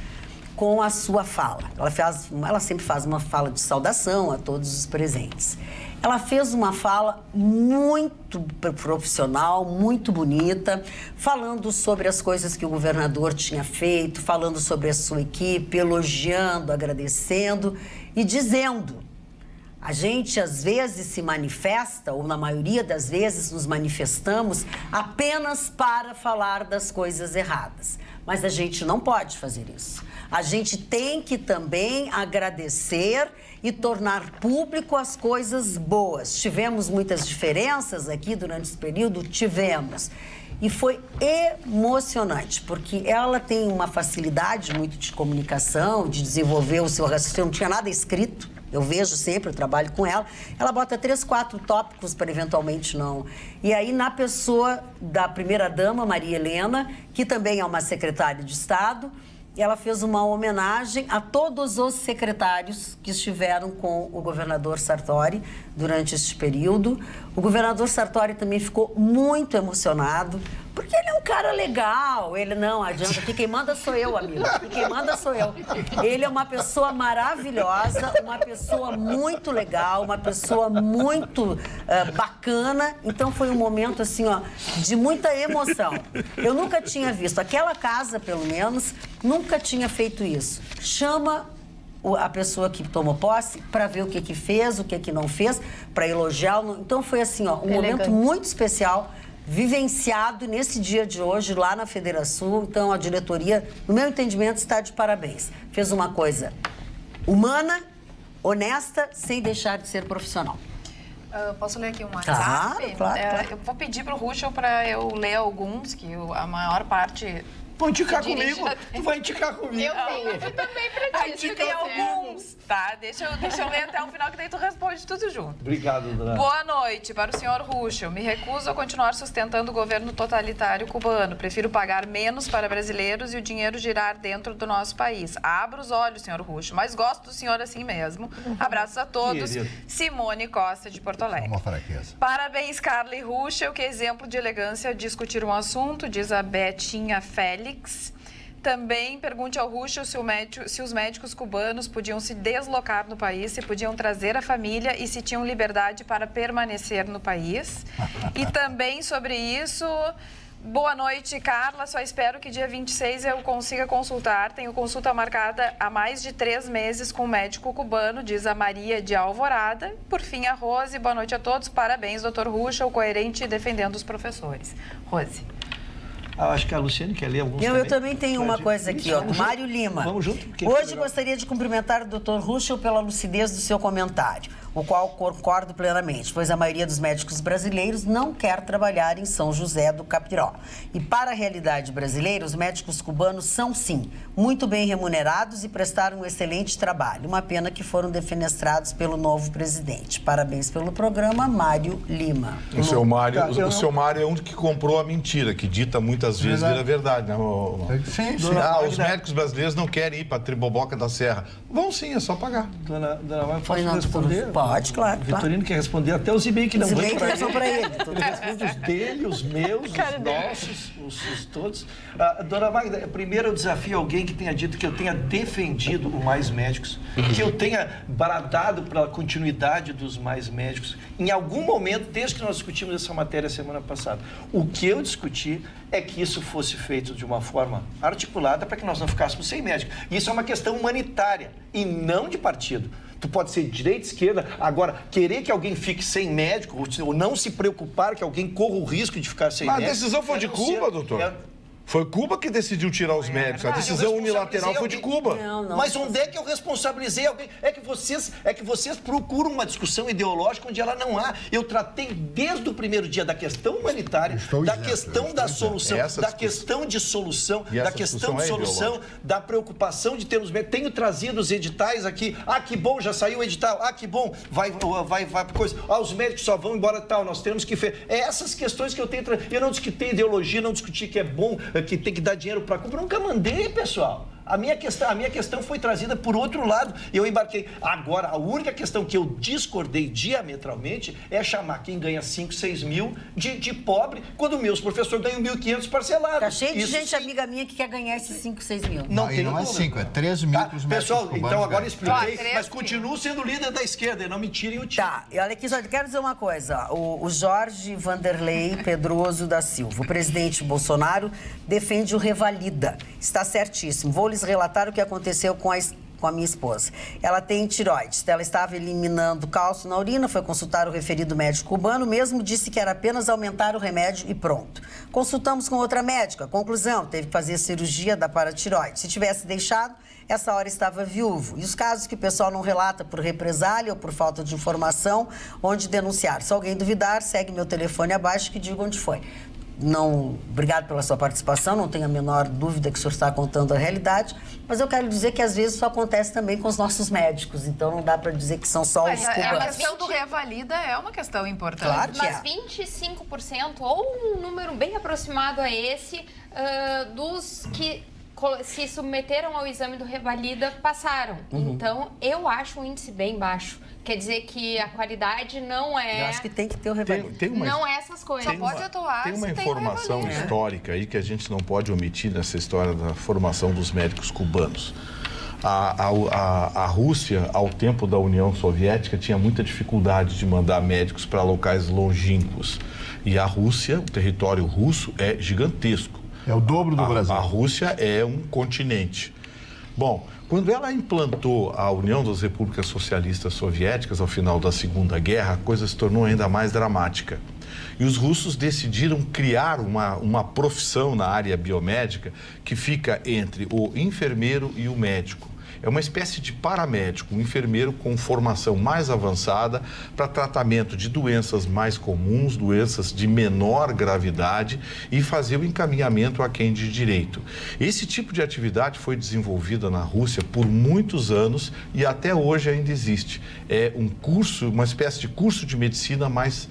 S2: com a sua fala. Ela sempre faz uma fala de saudação a todos os presentes. Ela fez uma fala muito profissional, muito bonita, falando sobre as coisas que o governador tinha feito, falando sobre a sua equipe, elogiando, agradecendo e dizendo: a gente às vezes se manifesta, ou na maioria das vezes nos manifestamos apenas para falar das coisas erradas. Mas a gente não pode fazer isso. A gente tem que também agradecer e tornar público as coisas boas. Tivemos muitas diferenças aqui durante esse período? Tivemos. E foi emocionante, porque ela tem uma facilidade muito de comunicação, de desenvolver o seu raciocínio. Não tinha nada escrito, eu vejo sempre, eu trabalho com ela. Ela bota 3, 4 tópicos para eventualmente não. E aí, na pessoa da primeira-dama, Maria Helena, que também é uma secretária de Estado, ela fez uma homenagem a todos os secretários que estiveram com o governador Sartori durante este período. O governador Sartori também ficou muito emocionado, porque ele é um cara legal. Ele não adianta, que quem manda sou eu, amigo. Que quem manda sou eu. Ele é uma pessoa maravilhosa, uma pessoa muito legal, uma pessoa muito bacana. Então foi um momento assim, ó, de muita emoção. Eu nunca tinha visto, aquela casa, pelo menos, nunca tinha feito isso. Chama a pessoa que tomou posse para ver o que fez, o que não fez, para elogiá-lo. Então foi assim, ó, um momento muito especial, vivenciado nesse dia de hoje lá na Federação. Então a diretoria, no meu entendimento, está de parabéns. Fez uma coisa humana, honesta, sem deixar de ser profissional.
S9: Posso ler aqui um WhatsApp?
S2: Claro.
S9: Eu vou pedir para o Ruschel para eu ler alguns, que a maior parte
S8: Vão indicar comigo. Tu vai indicar comigo.
S5: Eu tenho aqui também pra ti.
S10: Tem alguns, tá? Deixa eu ler até o final, que daí tu responde tudo junto.
S8: Obrigado, Dona.
S10: Boa noite para o senhor Ruschel. Me recuso a continuar sustentando o governo totalitário cubano. Prefiro pagar menos para brasileiros e o dinheiro girar dentro do nosso país. Abra os olhos, senhor Ruschel, mas gosto do senhor assim mesmo. Abraços a todos.
S8: Querido.
S10: Simone Costa, de Porto Alegre.
S4: Uma fraqueza.
S10: Parabéns, Carla e Ruschel, que exemplo de elegância discutir um assunto, diz a Betinha Félix. Também pergunte ao Ruschel se os médicos cubanos podiam se deslocar no país, se podiam trazer a família e se tinham liberdade para permanecer no país. E também sobre isso... Boa noite, Carla. Só espero que dia 26 eu consiga consultar. Tenho consulta marcada há mais de 3 meses com um médico cubano, diz a Maria de Alvorada. Por fim, a Rose. Boa noite a todos. Parabéns, doutor Ruschel, coerente e defendendo os professores. Rose.
S8: Acho que a Luciane quer ler alguns
S2: Eu também tenho uma coisa aqui, ó, do Mário Lima.
S8: Vamos junto.
S2: Hoje gostaria de cumprimentar o doutor Ruschel pela lucidez do seu comentário, o qual concordo plenamente, pois a maioria dos médicos brasileiros não quer trabalhar em São José do Capiró. E para a realidade brasileira, os médicos cubanos são, sim, muito bem remunerados e prestaram um excelente trabalho. Uma pena que foram defenestrados pelo novo presidente. Parabéns pelo programa, Mário Lima.
S7: O seu Mário é um que comprou a mentira, que dita muitas vezes vira verdade, né?
S4: Sim.
S7: Os médicos brasileiros não querem ir para a Triboboca da Serra. Vão sim, é só pagar.
S8: Dona Magda, posso responder?
S2: Pode, claro.
S8: Vitorino quer responder até os e-mails que não vão
S2: para ele.
S8: Ele responde os dele, os meus, os nossos, os todos. Dona Magda, primeiro eu desafio alguém que tenha dito que eu tenha defendido o Mais Médicos, que eu tenha bradado pela continuidade dos Mais Médicos. Em algum momento, desde que nós discutimos essa matéria semana passada, o que eu discuti é que isso fosse feito de uma forma articulada para que nós não ficássemos sem médico. Isso é uma questão humanitária e não de partido. Tu pode ser direita, esquerda, agora, querer que alguém fique sem médico, ou não se preocupar que alguém corra o risco de ficar sem médico...
S7: Mas a decisão foi de Cuba, doutor? Foi Cuba que decidiu tirar os médicos. A decisão unilateral foi de Cuba.
S2: Não.
S8: Mas onde é que eu responsabilizei alguém? É que vocês procuram uma discussão ideológica onde ela não há. Eu tratei desde o primeiro dia da questão humanitária, da questão da solução, da questão de solução, da preocupação de ter os médicos. Tenho trazido os editais aqui. Ah, que bom, já saiu o edital. Ah, que bom, vai coisa. Ah, os médicos só vão embora tal. Nós temos que... É essas questões que eu tenho... Eu não discuti ideologia, não discuti que é bom, que tem que dar dinheiro para Cuba. Nunca mandei, pessoal. A minha questão foi trazida por outro lado. Eu embarquei. Agora, a única questão que eu discordei diametralmente é chamar quem ganha 5, 6 mil de pobre, quando meus professores ganham 1.500 parcelados.
S2: Tá cheio de gente amiga minha que quer ganhar esses 5, 6 mil.
S4: Não é 5, é 13 mil para os médicos
S8: pessoal,
S4: cubanos,
S8: então agora expliquei, mas continuo sendo líder da esquerda, e não me tirem o time.
S2: Tá, e olha aqui, só quero dizer uma coisa. O Jorge Vanderlei Pedroso da Silva, o presidente Bolsonaro, defende o revalida. Está certíssimo. Vou lhes relatar o que aconteceu com a minha esposa. Ela tem tireoides. Ela estava eliminando cálcio na urina, foi consultar o referido médico cubano, mesmo disse que era apenas aumentar o remédio e pronto. Consultamos com outra médica. Conclusão, teve que fazer cirurgia da paratireoide. Se tivesse deixado, essa hora estava viúvo. E os casos que o pessoal não relata por represália ou por falta de informação, onde denunciar. Se alguém duvidar, segue meu telefone abaixo que diga onde foi. Não, obrigado pela sua participação, não tenho a menor dúvida que o senhor está contando a realidade, mas eu quero dizer que às vezes isso acontece também com os nossos médicos, então não dá para dizer que são só os cubanos.
S10: A questão do revalida é uma questão importante.
S2: Claro que
S5: mas 25%, ou um número bem aproximado a esse, dos que se submeteram ao exame do revalida passaram. Então, eu acho um índice bem baixo. Quer dizer que a qualidade não é...
S2: Eu acho que tem que ter o revalida.
S5: Não é essas coisas.
S10: Só pode atuar
S7: Tem uma
S10: se
S7: informação histórica aí que a gente não pode omitir nessa história da formação dos médicos cubanos. A Rússia, ao tempo da União Soviética, tinha muita dificuldade de mandar médicos para locais longínquos. E a Rússia, o território russo, é gigantesco.
S4: É o dobro do Brasil.
S7: A Rússia é um continente. Bom, quando ela implantou a União das Repúblicas Socialistas Soviéticas ao final da Segunda Guerra, a coisa se tornou ainda mais dramática. E os russos decidiram criar uma profissão na área biomédica que fica entre o enfermeiro e o médico. É uma espécie de paramédico, um enfermeiro com formação mais avançada para tratamento de doenças mais comuns, doenças de menor gravidade e fazer o encaminhamento a quem de direito. Esse tipo de atividade foi desenvolvida na Rússia por muitos anos e até hoje ainda existe. É um curso, uma espécie de curso de medicina mais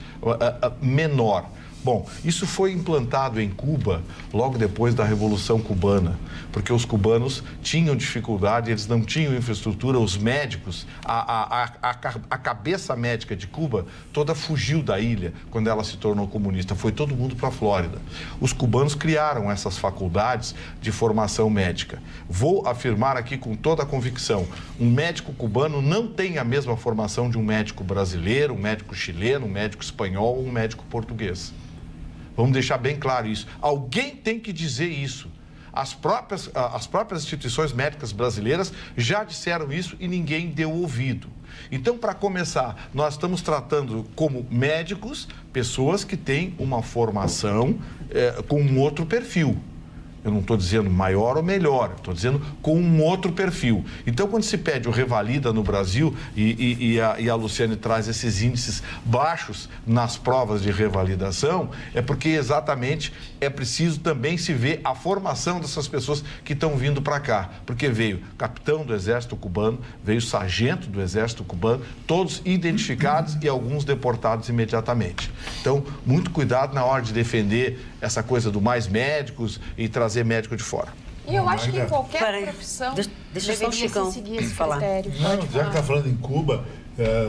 S7: menor. Bom, isso foi implantado em Cuba logo depois da Revolução Cubana, porque os cubanos tinham dificuldade, eles não tinham infraestrutura, os médicos, a cabeça médica de Cuba toda fugiu da ilha quando ela se tornou comunista, foi todo mundo para a Flórida. Os cubanos criaram essas faculdades de formação médica. Vou afirmar aqui com toda a convicção, um médico cubano não tem a mesma formação de um médico brasileiro, um médico chileno, um médico espanhol ou um médico português. Vamos deixar bem claro isso. Alguém tem que dizer isso. As próprias instituições médicas brasileiras já disseram isso e ninguém deu ouvido. Então, para começar, nós estamos tratando como médicos pessoas que têm uma formação com um outro perfil. Eu não estou dizendo maior ou melhor, estou dizendo com um outro perfil. Então, quando se pede o Revalida no Brasil, e a Luciane traz esses índices baixos nas provas de revalidação, é porque exatamente é preciso também se ver a formação dessas pessoas que estão vindo para cá. Porque veio capitão do Exército Cubano, veio sargento do Exército Cubano, todos identificados e alguns deportados imediatamente. Então, muito cuidado na hora de defender essa coisa do mais médicos e trazer médico de fora.
S5: E eu acho que em qualquer profissão
S2: deixa só o Chicão
S5: seguir esse
S2: falar.
S5: critério.
S6: Não, já que está falando em Cuba,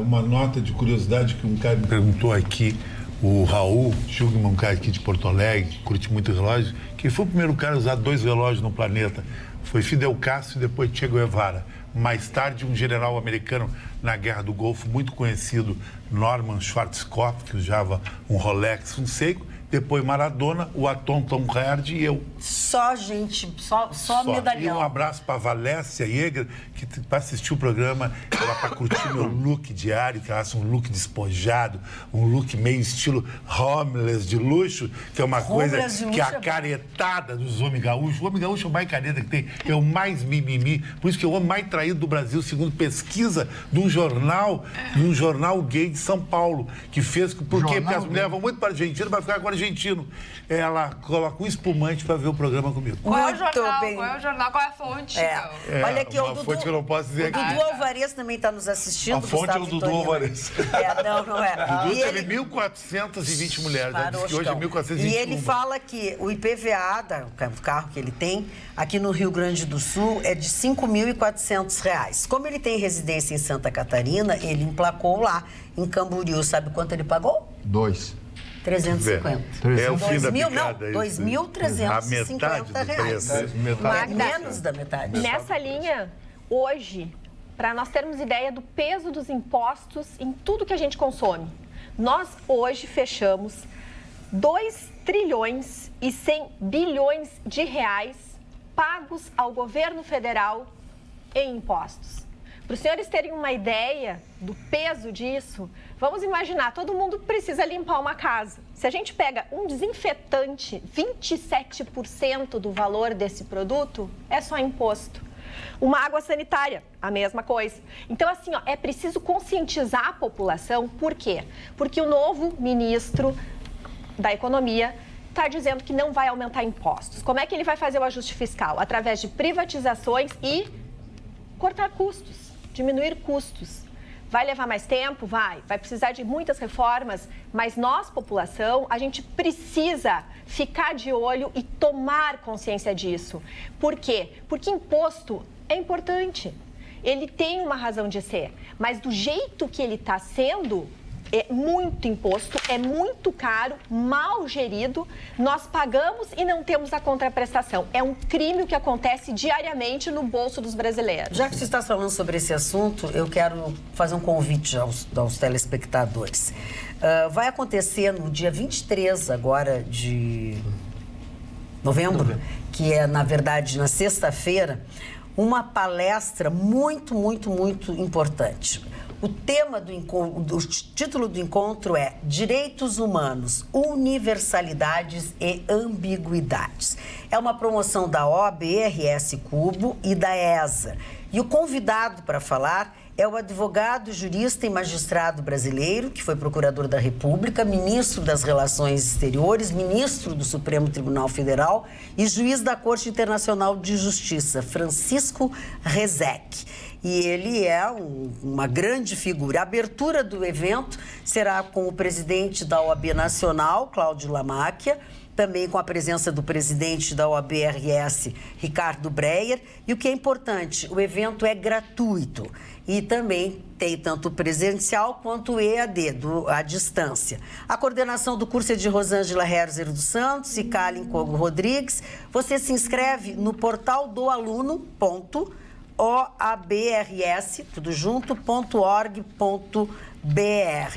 S6: uma nota de curiosidade que um cara me perguntou aqui, o Raul Schugman, um cara aqui de Porto Alegre, que curte muito relógio, que foi o primeiro cara a usar 2 relógios no planeta. Foi Fidel Castro e depois Che Guevara. Mais tarde, um general americano na Guerra do Golfo, muito conhecido, Norman Schwarzkopf, que usava um Rolex, um Seiko. Depois Maradona, o Atom Tom Hardy e eu.
S2: Só gente, só medalhão.
S6: E um abraço para Valécia Jäger, que para assistir o programa, ela para curtir meu look diário, que ela acha um look despojado, um look meio estilo homeless de luxo, que é uma coisa que é a caretada dos homens gaúchos. O homem gaúcho é o mais careta que tem, é o mais mimimi. Por isso que é o homem mais traído do Brasil, segundo pesquisa de um jornal gay de São Paulo, que fez... Por quê? Porque as mulheres vão muito para a Argentina, vai ficar agora argentino. Ela coloca um espumante para ver o programa comigo.
S5: Qual é o jornal? Qual é a fonte?
S2: Olha aqui, o Dudu...
S6: fonte que eu não posso dizer aqui.
S2: O Dudu Alvarez também está nos assistindo.
S6: A fonte é o Dudu Alvarez.
S2: Não é.
S6: O Dudu teve 1.420 mulheres. Diz que hoje é 1.421.
S2: E ele fala que o IPVA do carro que ele tem, aqui no Rio Grande do Sul, é de R$ 5.400. Como ele tem residência em Santa Catarina, ele emplacou lá em Camboriú. Sabe quanto ele pagou? 350.
S6: É o fim da picada.
S2: Não, 2.350 reais. Menos da metade.
S3: Nessa linha, hoje, para nós termos ideia do peso dos impostos em tudo que a gente consome, nós hoje fechamos 2 trilhões e 100 bilhões de reais pagos ao governo federal em impostos. Para os senhores terem uma ideia do peso disso, vamos imaginar, todo mundo precisa limpar uma casa. Se a gente pega um desinfetante, 27% do valor desse produto é só imposto. Uma água sanitária, a mesma coisa. Então, assim, é preciso conscientizar a população. Por quê? Porque o novo ministro da Economia está dizendo que não vai aumentar impostos. Como é que ele vai fazer o ajuste fiscal? Através de privatizações e cortar custos, diminuir custos. Vai levar mais tempo? Vai precisar de muitas reformas, mas nós, população, a gente precisa ficar de olho e tomar consciência disso. Por quê? Porque imposto é importante, ele tem uma razão de ser, mas do jeito que ele está sendo, é muito imposto, é muito caro, mal gerido, nós pagamos e não temos a contraprestação. É um crime que acontece diariamente no bolso dos brasileiros.
S2: Já que você está falando sobre esse assunto, eu quero fazer um convite aos telespectadores. Vai acontecer no dia 23 agora de novembro, que é, na verdade, na sexta-feira, uma palestra muito, muito, muito importante. O tema o título do encontro é Direitos Humanos, Universalidades e Ambiguidades. É uma promoção da OAB-RS Cubo e da ESA. E o convidado para falar é o advogado, jurista e magistrado brasileiro, que foi procurador da República, ministro das Relações Exteriores, ministro do Supremo Tribunal Federal e juiz da Corte Internacional de Justiça, Francisco Rezec. E ele é uma grande figura. A abertura do evento será com o presidente da OAB Nacional, Cláudio Lamáquia, também com a presença do presidente da OAB-RS, Ricardo Breyer. E o que é importante, o evento é gratuito e também tem tanto presencial quanto EAD, à distância. A coordenação do curso é de Rosângela Herzer dos Santos e Kalin Kogo Rodrigues. Você se inscreve no portal do aluno.oabrs, tudo junto, .org.br.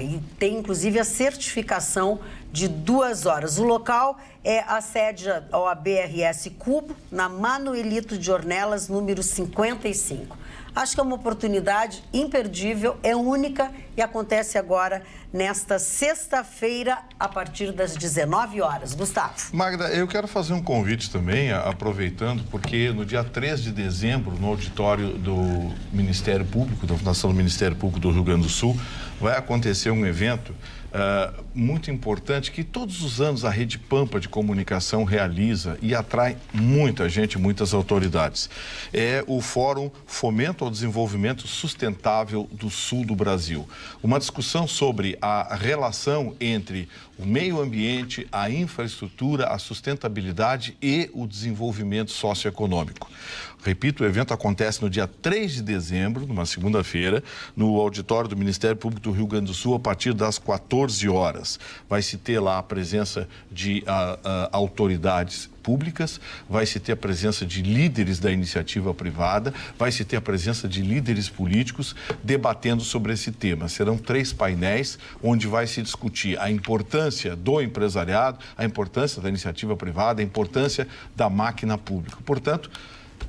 S2: E tem, inclusive, a certificação de 2 horas. O local é a sede OAB-RS Cubo, na Manuelito de Ornelas, número 55. Acho que é uma oportunidade imperdível, é única e acontece agora nesta sexta-feira, a partir das 19 horas. Gustavo.
S7: Magda, eu quero fazer um convite também, aproveitando, porque no dia 3 de dezembro, no auditório do Ministério Público, da Fundação do Ministério Público do Rio Grande do Sul, vai acontecer um evento muito importante que todos os anos a Rede Pampa de Comunicação realiza e atrai muita gente, muitas autoridades. É o Fórum Fomento ao Desenvolvimento Sustentável do Sul do Brasil. Uma discussão sobre a relação entre o meio ambiente, a infraestrutura, a sustentabilidade e o desenvolvimento socioeconômico. Repito, o evento acontece no dia 3 de dezembro, numa segunda-feira, no auditório do Ministério Público do Rio Grande do Sul, a partir das 14 horas. Vai se ter lá a presença de autoridades públicas, vai se ter a presença de líderes da iniciativa privada, vai se ter a presença de líderes políticos debatendo sobre esse tema. Serão 3 painéis onde vai se discutir a importância do empresariado, a importância da iniciativa privada, a importância da máquina pública. Portanto,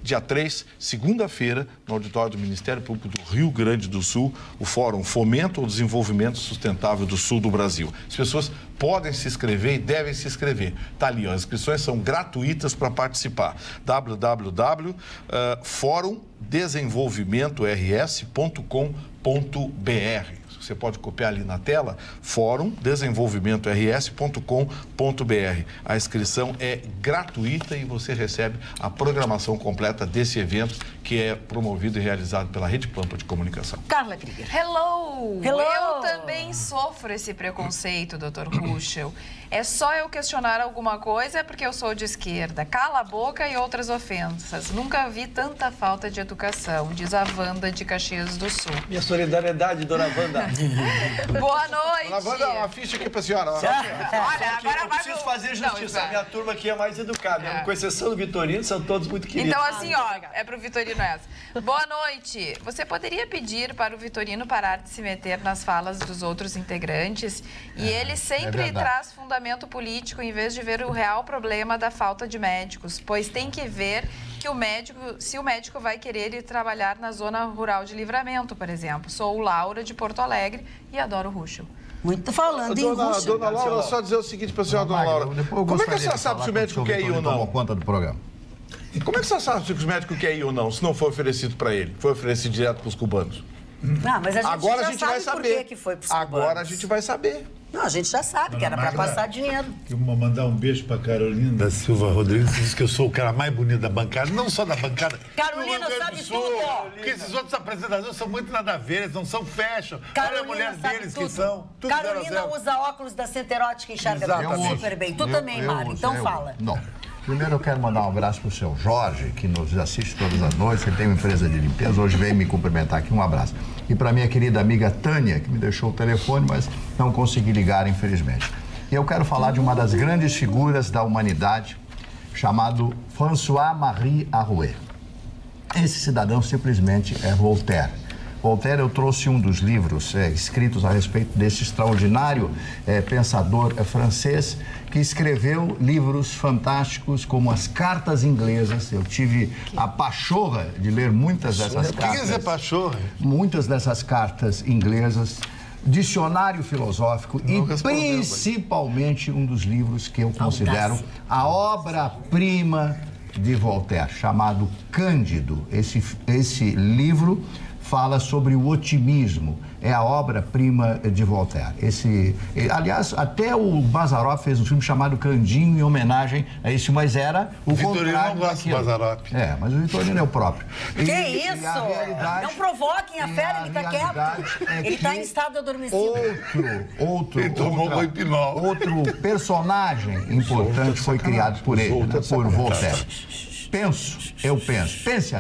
S7: dia 3, segunda-feira, no auditório do Ministério Público do Rio Grande do Sul, o Fórum Fomento ao Desenvolvimento Sustentável do Sul do Brasil. As pessoas podem se inscrever e devem se inscrever. Está ali, ó, as inscrições são gratuitas para participar. www.forumdesenvolvimentors.com.br. Você pode copiar ali na tela, forumdesenvolvimentors.com.br. A inscrição é gratuita e você recebe a programação completa desse evento que é promovido e realizado pela Rede Pampa de Comunicação.
S2: Carla Krieger.
S10: Hello!
S2: Hello!
S10: Eu também sofro esse preconceito, Dr. Ruschel. É só eu questionar alguma coisa porque eu sou de esquerda. Cala a boca e outras ofensas. Nunca vi tanta falta de educação, diz a Wanda de Caxias do Sul.
S8: Minha solidariedade, dona Wanda.
S10: Boa noite.
S7: Dona Wanda, uma ficha aqui para a senhora.
S10: Olha, agora
S8: eu preciso fazer justiça. A minha turma aqui é mais educada. Com exceção do Vitorino, são todos muito queridos.
S10: Então, assim, ó, é pro Vitorino essa. Boa noite. Você poderia pedir para o Vitorino parar de se meter nas falas dos outros integrantes? E ele sempre traz fundamento político em vez de ver o real problema da falta de médicos, pois tem que ver que se o médico vai querer ir trabalhar na zona rural de Livramento, por exemplo. Sou Laura de Porto Alegre e adoro o Ruschel.
S2: Muito falando em Ruschel.
S7: Dona Laura, só dizer o seguinte para a senhora, dona Laura. Como é que a senhora sabe se o médico quer ir ou não?
S4: Tomou conta do programa.
S7: Como é que a senhora sabe se o médico quer ir ou não, se não foi oferecido para ele? Foi oferecido direto para os cubanos?
S2: Não, mas
S7: Agora a gente
S2: já
S7: vai
S2: sabe
S7: saber.
S2: Por que foi pros cubanos.
S7: Agora a gente vai saber.
S2: Não, a gente já sabe que era para passar dinheiro.
S6: Eu vou mandar um beijo para Carolina da Silva Rodrigues, que diz que eu sou o cara mais bonito da bancada, não só da bancada.
S2: Carolina sabe tudo!
S6: Porque esses outros apresentadores são muito nada a ver, eles não são fashion. Olha a mulher deles
S2: tudo.
S6: Que são. Tudo
S2: Carolina usa óculos da Centerótica e enxerga super bem. Tu também, Mário, então fala.
S4: Não. Primeiro eu quero mandar um abraço para o seu Jorge, que nos assiste todas as noites. Ele tem uma empresa de limpeza, hoje veio me cumprimentar aqui. Um abraço. E para minha querida amiga Tânia, que me deixou o telefone, mas não consegui ligar, infelizmente. E eu quero falar de uma das grandes figuras da humanidade, chamado François-Marie Arouet. Esse cidadão simplesmente é Voltaire. Voltaire, eu trouxe um dos livros escritos a respeito desse extraordinário pensador francês que escreveu livros fantásticos como as Cartas Inglesas. Eu tive a pachorra de ler muitas dessas cartas.
S6: O que é pachorra?
S4: Muitas dessas cartas inglesas, dicionário filosófico e principalmente um dos livros que eu considero a obra-prima de Voltaire, chamado Cândido. Esse livro fala sobre o otimismo. É a obra-prima de Voltaire. Aliás, até o Mazzaropi fez um filme chamado Candinho, em homenagem a isso, mas era o
S6: Vitorino não gosta do Mazzaropi.
S4: Mas o Vitorino é o próprio.
S2: Que isso? Não provoquem a fera, ele está quieto. Ele está em estado adormecido.
S4: Outro personagem importante foi criado por ele, por Voltaire. Eu penso. Pense,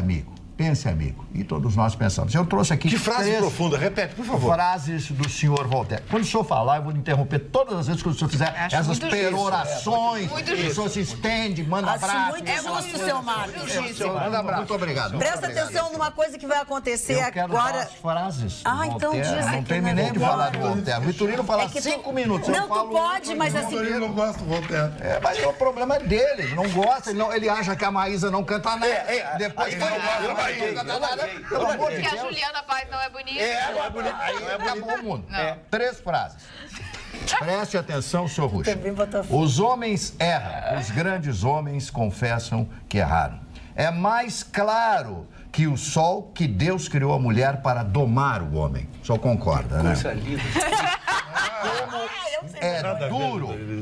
S4: amigo. E todos nós pensamos. Eu trouxe aqui
S6: que frase profunda, repete, por favor.
S4: Frases do senhor Voltaire. Quando o senhor falar, eu vou interromper todas as vezes que o senhor fizer essas perorações. O senhor se estende, manda abraço.
S2: Muito justo, seu Marcos.
S4: Manda abraço. Muito obrigado.
S2: Presta atenção numa coisa que vai acontecer agora.
S4: As frases.
S2: Então diz aqui.
S4: Não terminei de falar do Voltaire. O Vitorino fala 5 minutos.
S2: Não, tu pode, mas assim.
S6: O Vitorino não gosta do Voltaire.
S4: Mas o problema é dele. Ele não gosta. Ele acha que a Maísa não canta nada. Depois que não gosta.
S5: Porque a Juliana Paz não é bonita.
S4: Não é bonita. Aí acabou o mundo. 3 frases. Preste atenção, senhor Ruxa. Os homens erram. Os grandes homens confessam que erraram. É mais claro que o sol que Deus criou a mulher para domar o homem. O senhor concorda, né?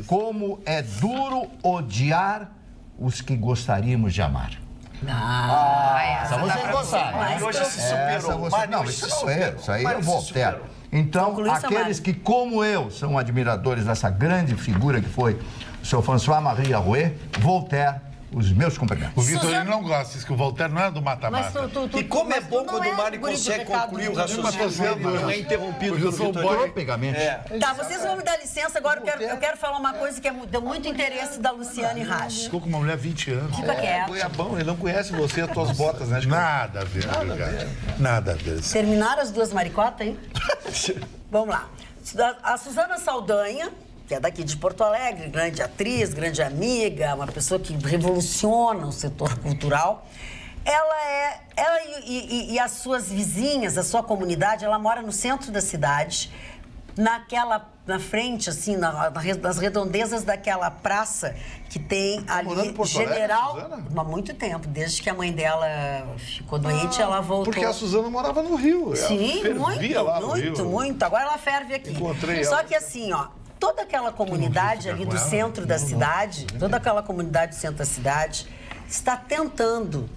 S4: Como é duro odiar os que gostaríamos de amar. Essa vocês gostaram.
S8: Hoje se superou.
S4: Não, isso não é. Isso aí é Voltaire. Então, aqueles que, como eu, são admiradores dessa grande figura que foi o seu François-Marie Arouet, Voltaire, os meus cumprimentos.
S6: O Vitorino não gosta, diz que o Voltaire não é do mata-mata.
S8: E como é bom quando o Mário consegue concluir o raciocínio, não é interrompido pelo
S4: Vitorino.
S2: Tá, vocês vão me dar licença agora, eu quero falar uma coisa que deu muito interesse da Luciane Racha.
S6: Ficou com uma mulher há 20 anos.
S2: Fica quieto.
S7: É bom, ele não conhece você, as tuas botas, né?
S6: Nada a ver, nada a ver.
S2: Terminaram as duas maricotas, hein? Vamos lá. A Suzana Saldanha, que é daqui de Porto Alegre, grande atriz, grande amiga, uma pessoa que revoluciona o setor cultural. Ela e as suas vizinhas, a sua comunidade, ela mora no centro da cidade, na frente, assim, nas redondezas daquela praça que tem ali, General, há muito tempo, desde que a mãe dela ficou doente, ela voltou.
S7: Porque a Suzana morava no Rio.
S2: Sim, muito. Agora ela ferve aqui. Só que assim, ó, toda aquela comunidade ali do centro da cidade, está tentando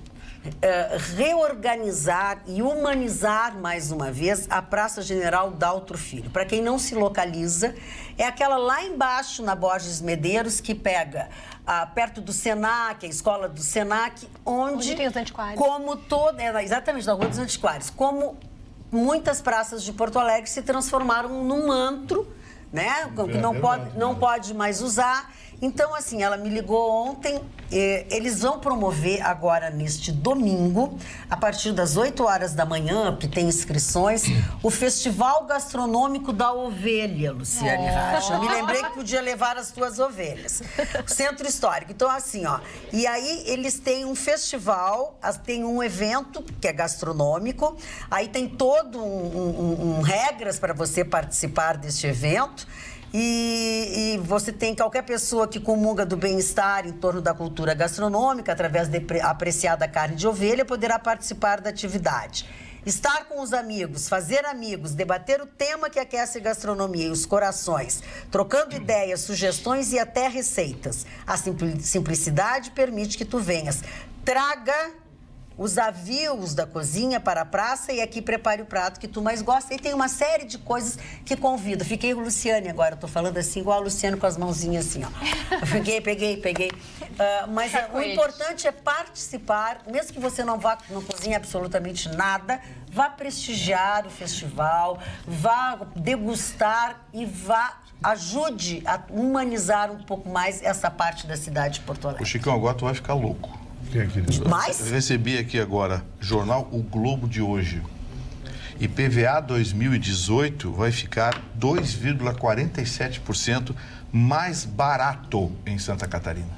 S2: reorganizar e humanizar mais uma vez a Praça General Daltro Filho. Para quem não se localiza, é aquela lá embaixo na Borges Medeiros que pega perto do Senac, a escola do Senac, onde
S3: tem os antiquários.
S2: Exatamente, na Rua dos Antiquários. Como muitas praças de Porto Alegre se transformaram num antro, né? Que não pode mais usar. Então, assim, ela me ligou ontem, eles vão promover agora, neste domingo, a partir das 8 horas da manhã, que tem inscrições, o Festival Gastronômico da Ovelha, Luciane Racha. Eu me lembrei que podia levar as tuas ovelhas. Centro Histórico. Então, assim, ó, e aí eles têm um festival, tem um evento que é gastronômico, aí tem todo regras para você participar deste evento. E você tem qualquer pessoa que comunga do bem-estar em torno da cultura gastronômica, através da apreciada carne de ovelha, poderá participar da atividade. Estar com os amigos, fazer amigos, debater o tema que aquece a gastronomia e os corações, trocando ideias, sugestões e até receitas. A simplicidade permite que tu venhas. Traga os avios da cozinha para a praça e aqui prepare o prato que tu mais gosta. E tem uma série de coisas que convida. Fiquei com Luciane agora, eu tô falando assim, igual a Luciane com as mãozinhas assim, ó. Eu peguei. Mas o importante é participar, mesmo que você não cozinhe absolutamente nada, vá prestigiar o festival, vá degustar e ajude a humanizar um pouco mais essa parte da cidade de Porto Alegre.
S7: O Chicão, agora tu vai ficar louco.
S2: Mais?
S7: Eu recebi aqui agora, jornal O Globo de hoje. IPVA 2018 vai ficar 2,47% mais barato em Santa Catarina.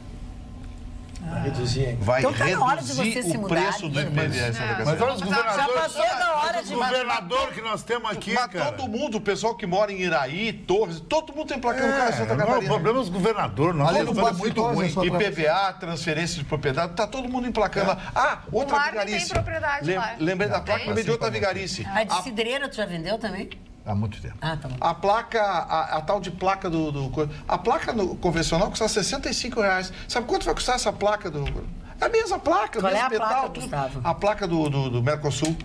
S8: Vai
S2: então tá na hora de
S8: reduzir
S2: você se
S8: o
S2: mudar.
S8: preço do IPVA.
S6: Mas olha os governadores.
S2: Já passou da hora de
S6: governador que nós temos aqui,
S7: mas
S6: cara.
S7: todo mundo, o pessoal que mora em Iraí, Torres, todo mundo tem placão no carro em Santa
S6: Não,
S7: Catarina.
S6: o problema é os governadores. Nós
S4: Ali
S6: todo
S4: não
S6: mundo é
S4: pode
S6: muito
S4: ser
S6: ruim.
S4: só
S7: IPVA, transferência de propriedade, tá todo mundo emplacando. Ah, outra
S10: O Marne
S7: vigarice.
S10: tem propriedade lá.
S7: Lembrei da placa, lembrei de outra vigarice.
S2: A de cidreira tu já vendeu também?
S4: Há muito tempo.
S2: Ah, tá bom.
S7: A placa, a tal de placa a placa convencional custa R$65. Sabe quanto vai custar essa placa do... É a mesma placa,
S2: Qual
S7: mesmo
S2: é a
S7: metal.
S2: placa, Gustavo?
S7: A placa do Mercosul.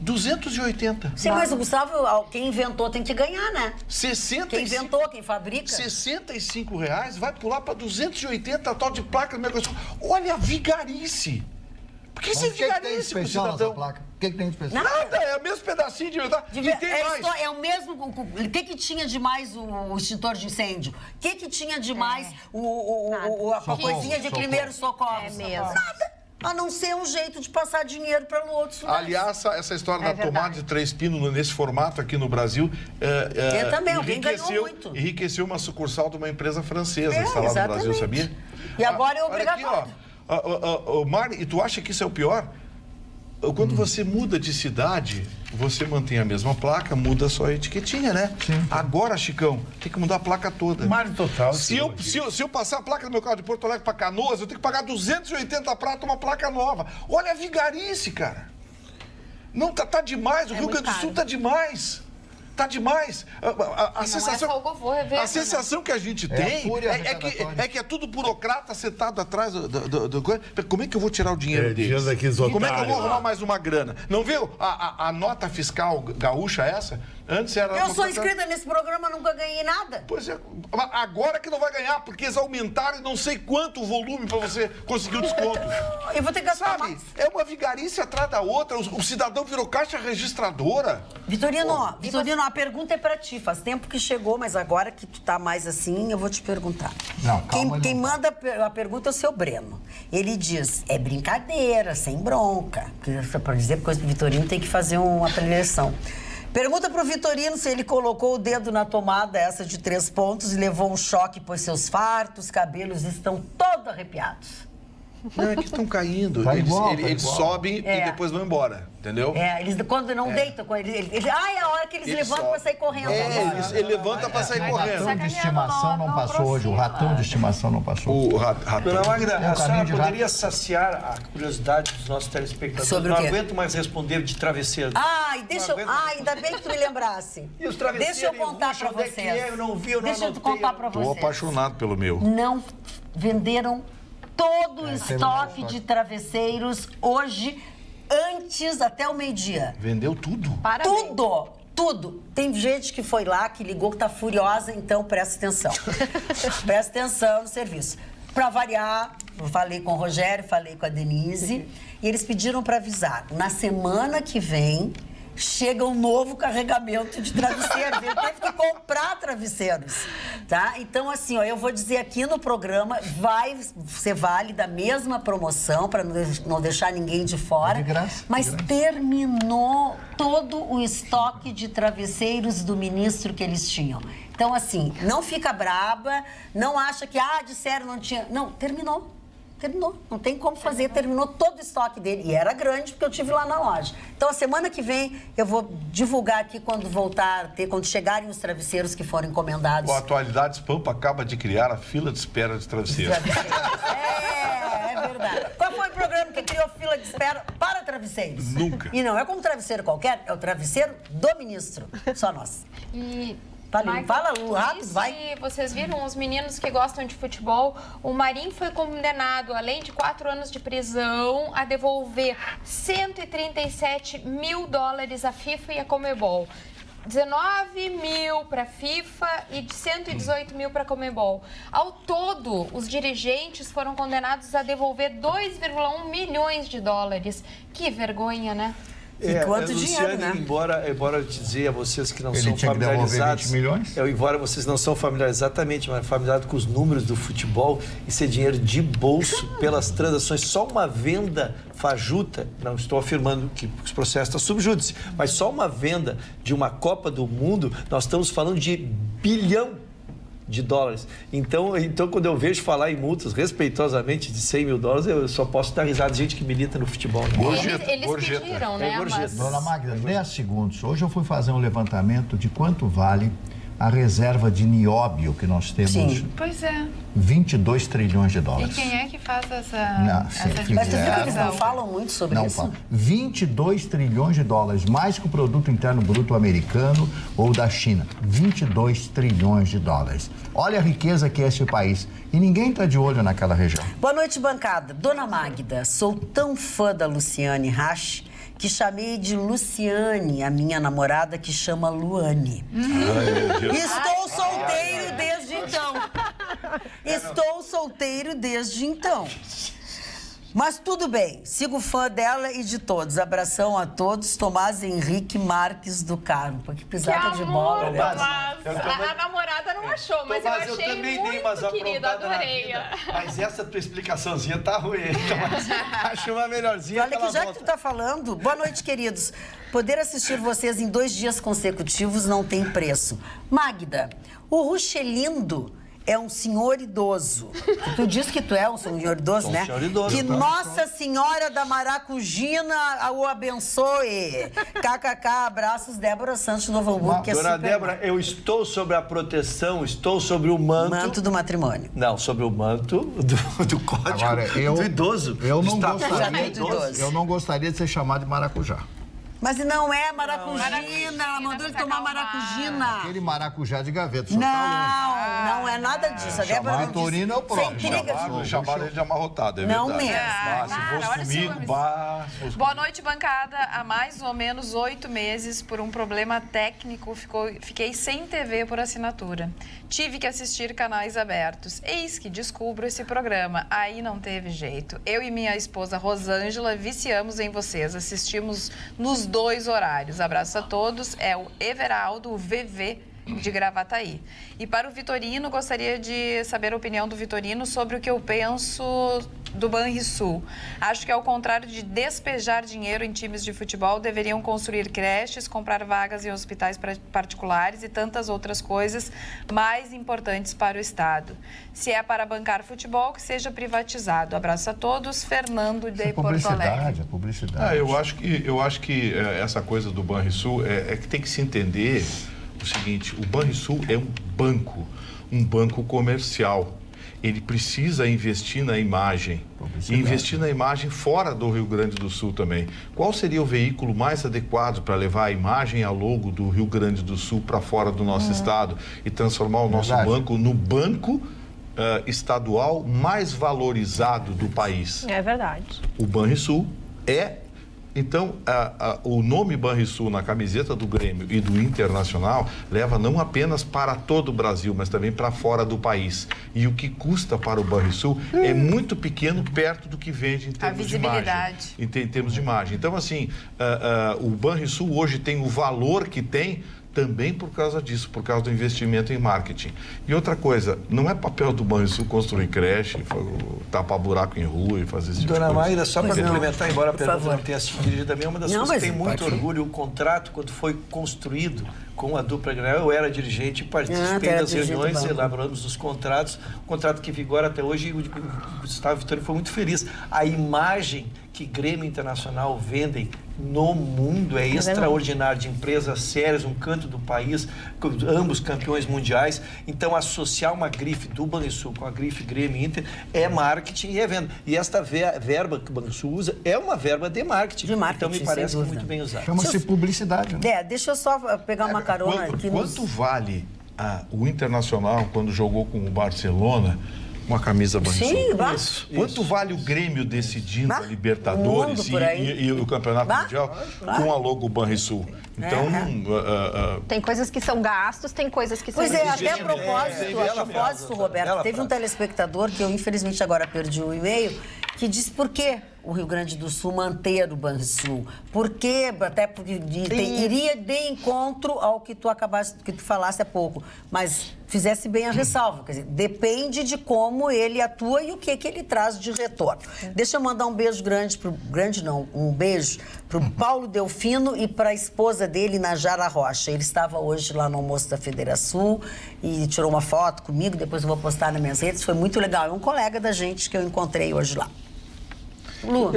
S7: 280.
S2: Sim, mas o Gustavo, quem inventou tem que ganhar, né?
S7: 65.
S2: Quem inventou, quem fabrica.
S7: R$65 vai pular para 280 a tal de placa do Mercosul. Olha a vigarice. Porque isso é vigarice pro cidadão.
S4: O que tem de especial?
S7: Nada, é o mesmo pedacinho de verdade. E tem mais.
S2: É o mesmo... O que tinha de mais o extintor de incêndio? O que tinha de mais a coisinha de primeiro socorro?
S3: É mesmo.
S2: Nada. A não ser um jeito de passar dinheiro para outros lugares.
S7: Aliás, essa história da tomada de 3 pinos nesse formato aqui no Brasil...
S2: Eu também, alguém ganhou muito.
S7: Enriqueceu uma sucursal de uma empresa francesa instalada no Brasil, sabia?
S2: E agora é obrigatório.
S7: Olha aqui, ó. Marne, e tu acha que isso é o pior? Quando você muda de cidade, você mantém a mesma placa, muda só a etiquetinha, né? Sim. Agora, Chicão, tem que mudar a placa toda.
S6: Marne total.
S7: Se eu passar a placa do meu carro de Porto Alegre para Canoas, eu tenho que pagar 280 prata uma placa nova. Olha a vigarice, cara. Não, tá demais. O Rio Grande do Sul tá demais. Tá demais. A sensação que a gente tem é que é tudo burocrata sentado atrás do coisa. Como é que eu vou tirar o dinheiro deles? Como é que eu vou arrumar mais uma grana? Não viu a nota fiscal gaúcha essa? Antes era...
S2: Eu sou inscrita nesse programa, nunca ganhei nada.
S7: Pois é, agora que não vai ganhar, porque eles aumentaram não sei quanto o volume para você conseguir o desconto.
S2: Eu vou ter que gastar mais.
S7: É uma vigarice atrás da outra. O cidadão virou caixa registradora.
S2: Vitorino, a pergunta é pra ti. Faz tempo que chegou, mas agora que tu tá mais assim, eu vou te perguntar.
S4: Não, calma.
S2: Quem manda a pergunta é o seu Breno. Ele diz, é brincadeira, sem bronca. Pra dizer coisa do Vitorino, tem que fazer uma preleção. Pergunta pro Vitorino se ele colocou o dedo na tomada essa de 3 pontos e levou um choque, pois seus fartos cabelos estão todos arrepiados.
S7: Não, é que estão caindo. Eles sobem e depois vão embora, entendeu?
S2: Eles quando não deitam, é a hora que eles levantam para sair correndo.
S7: Ele levanta para sair correndo.
S4: O ratão de estimação não passou hoje. O ratão de estimação não passou.
S8: Dona Magda, a senhora poderia saciar a curiosidade dos nossos telespectadores?
S2: Sobre o quê?
S8: Não aguento mais responder de travesseiro.
S2: Ainda bem que tu me lembrasse.
S8: E os travesseiros?
S2: Deixa eu contar para vocês.
S8: Eu não vi, eu não
S2: Deixa eu contar para vocês.
S7: Estou apaixonado pelo meu.
S2: Não venderam todo o estoque de travesseiros hoje, antes, até o meio-dia.
S7: Vendeu tudo?
S3: Parabéns.
S2: Tudo. Tem gente que foi lá, que ligou, que tá furiosa, então presta atenção. Presta atenção no serviço. Para variar, eu falei com o Rogério, falei com a Denise, e eles pediram para avisar. Na semana que vem, chega um novo carregamento de travesseiros. Ele teve que comprar travesseiros, tá? Então, assim, eu vou dizer aqui no programa, vai ser válida a mesma promoção, para não deixar ninguém de fora.
S4: De graça.
S2: Mas terminou todo o estoque de travesseiros do ministro que eles tinham. Então, assim, não fica braba, não acha que, disseram, não tinha... Não, terminou. Não tem como fazer, terminou todo o estoque dele. E era grande, porque eu tive lá na loja. Então, a semana que vem, eu vou divulgar aqui quando quando chegarem os travesseiros que foram encomendados.
S7: A Atualidades Pampa acaba de criar a fila de espera de travesseiros.
S2: É verdade. Qual foi o programa que criou fila de espera para travesseiros?
S7: Nunca.
S2: E não é como travesseiro qualquer, é o travesseiro do ministro. Só nós. Fala rápido, vai.
S5: Vocês viram os meninos que gostam de futebol? O Marinho foi condenado, além de 4 anos de prisão, a devolver $137 mil à FIFA e a Conmebol. 19 mil para a FIFA e 118 mil para a Conmebol. Ao todo, os dirigentes foram condenados a devolver $2,1 milhões. Que vergonha, né?
S2: E quanto
S8: Luciane,
S2: dinheiro, né?
S8: Embora eu te dizer a vocês que não são
S4: tinha
S8: familiarizados...
S4: Que 20 milhões?
S8: Embora vocês não são familiarizados exatamente, mas familiarizados com os números do futebol, isso é dinheiro de bolso pelas transações. Só uma venda fajuta, não estou afirmando que os processos estão subjúdice, mas só uma venda de uma Copa do Mundo, nós estamos falando de bilhão de dólares. Então, quando eu vejo falar em multas respeitosamente de 100 mil dólares, eu só posso dar risada de gente que milita no futebol.
S5: Eles pediram, né?
S4: Mas... Dona Magda, 10 segundos. Hoje eu fui fazer um levantamento de quanto vale a reserva de nióbio que nós temos.
S5: Sim. Pois é.
S4: 22 trilhões de dólares.
S5: E quem é que faz essa
S2: Mas eles não falam muito sobre isso?
S4: Não falam. 22 trilhões de dólares, mais que o produto interno bruto americano ou da China. 22 trilhões de dólares. Olha a riqueza que é esse país. E ninguém está de olho naquela região.
S2: Boa noite, bancada. Dona Magda, sou tão fã da Luciane Rasch que chamei de Luciane, a minha namorada, que chama Luane. Estou solteiro desde então. Estou solteiro desde então. Mas tudo bem, sigo fã dela e de todos. Abração a todos. Tomás Henrique Marques do Carmo. Que pisada de bola, né?
S5: A namorada não achou, mas
S8: Tomás,
S5: eu achei
S8: eu também
S5: muito querido, adorei.
S8: Mas essa tua explicaçãozinha tá ruim, Tomás. Acho uma melhorzinha.
S2: Olha que já que tu tá falando, boa noite, queridos. Poder assistir vocês em 2 dias consecutivos não tem preço. Magda, o Ruxelindo é um senhor idoso. Tu diz que tu é um senhor idoso, né?
S8: Senhor idoso,
S2: que Nossa Senhora da Maracujina o abençoe. KKK, abraços, Débora Santos de Novo Hamburgo.
S8: Dona Débora, eu estou sobre a proteção, estou sobre o manto...
S2: Manto do matrimônio.
S8: Não, sobre o manto do código.
S4: Agora,
S8: do idoso.
S4: Eu não gostaria de ser chamado de maracujá.
S2: Mas não é maracujina, ela mandou ele tomar maracujina.
S4: Aquele maracujá de gaveta.
S2: Não é nada disso. A Débora
S4: chamar Torino é o próprio.
S7: Chamaram ele de amarrotado, é
S2: não
S7: verdade.
S2: Mesmo.
S7: Se fosse comigo,
S10: Boa noite, bancada. Há mais ou menos 8 meses, por um problema técnico, fiquei sem TV por assinatura. Tive que assistir canais abertos. Eis que descubro esse programa. Aí não teve jeito. Eu e minha esposa Rosângela viciamos em vocês. Assistimos nos 2 horários. Abraço a todos. É o Everaldo, o VV de Gravataí. E para o Vitorino, gostaria de saber a opinião do Vitorino sobre o que eu penso do Banrisul. Acho que, ao contrário de despejar dinheiro em times de futebol, deveriam construir creches, comprar vagas em hospitais particulares e tantas outras coisas mais importantes para o Estado. Se é para bancar futebol, que seja privatizado. Abraço a todos. Fernando de Porto Alegre.
S4: É publicidade.
S7: Eu acho que essa coisa do Banrisul é que tem que se entender o seguinte: o Banrisul é um banco comercial. Ele precisa investir na imagem, e investir na imagem fora do Rio Grande do Sul também. Qual seria o veículo mais adequado para levar a imagem e a logo do Rio Grande do Sul para fora do nosso estado e transformar o nosso banco no banco estadual mais valorizado do país?
S3: É verdade.
S7: O Banrisul é... Então, o nome Banrisul na camiseta do Grêmio e do Internacional leva não apenas para todo o Brasil, mas também para fora do país. E o que custa para o Banrisul é muito pequeno perto do que vende em termos de imagem. Em termos de imagem. Então, assim, o Banrisul hoje tem o valor que tem também por causa disso, por causa do investimento em marketing. E outra coisa, não é papel do Banrisul construir creche, tapar buraco em rua e fazer esse tipo de coisa.
S8: Dona Magda, só para complementar, embora a pergunta não tenha sido dirigida também, uma das coisas que tem muito orgulho, o contrato, quando foi construído com a dupla Grenal, eu era dirigente, participei das reuniões, elaboramos os contratos, o contrato que vigora até hoje, e o Gustavo Vitório foi muito feliz. A imagem que Grêmio Internacional vendem no mundo é extraordinário, de empresas sérias, um canto do país, ambos campeões mundiais. Então, associar uma grife do Banrisul com a grife Grêmio Inter é marketing e é venda. E esta verba que o Banrisul usa é uma verba de marketing. Então, me parece muito bem usada.
S4: Chama-se publicidade, né?
S2: Deixa eu só pegar uma carona aqui.
S7: Quanto vale o Internacional quando jogou com o Barcelona? Uma camisa Banrisul.
S2: Sim,
S7: isso. Quanto vale o Grêmio decidindo a Libertadores e o Campeonato Mundial com a logo Banrisul? Então...
S3: tem coisas que são gastos, tem coisas que são...
S2: Pois é, até a propósito, Roberto, teve um telespectador que eu infelizmente agora perdi o e-mail, que disse por que o Rio Grande do Sul manter o Banrisul. Por quê? Até porque iria de encontro ao que tu falasse há pouco. Mas fizesse bem a ressalva. Quer dizer, depende de como ele atua e o que ele traz de retorno. Deixa eu mandar um beijo um beijo para o Paulo Delfino e para a esposa dele, Najara Rocha. Ele estava hoje lá no almoço da Federação e tirou uma foto comigo, depois eu vou postar nas minhas redes. Foi muito legal. É um colega da gente que eu encontrei hoje lá. Lu.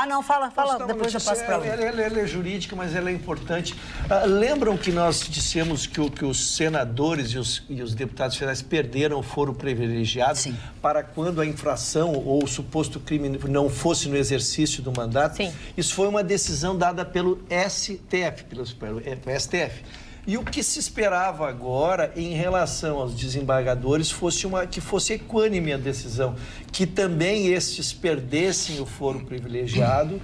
S2: Não, fala, depois eu passo para Lu.
S8: Ela é jurídica, mas ela é importante. Lembram que nós dissemos que os senadores e os deputados federais perderam o foro privilegiado? Sim. Para quando a infração ou o suposto crime não fosse no exercício do mandato? Sim. Isso foi uma decisão dada pelo STF, pelo STF. E o que se esperava agora em relação aos desembargadores que fosse equânime a decisão, que também estes perdessem o foro privilegiado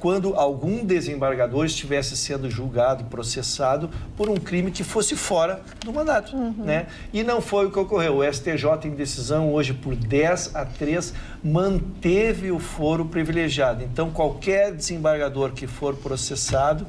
S8: quando algum desembargador estivesse sendo julgado, processado por um crime que fosse fora do mandato, né? E não foi o que ocorreu. O STJ, em decisão, hoje, por 10-3, manteve o foro privilegiado. Então, qualquer desembargador que for processado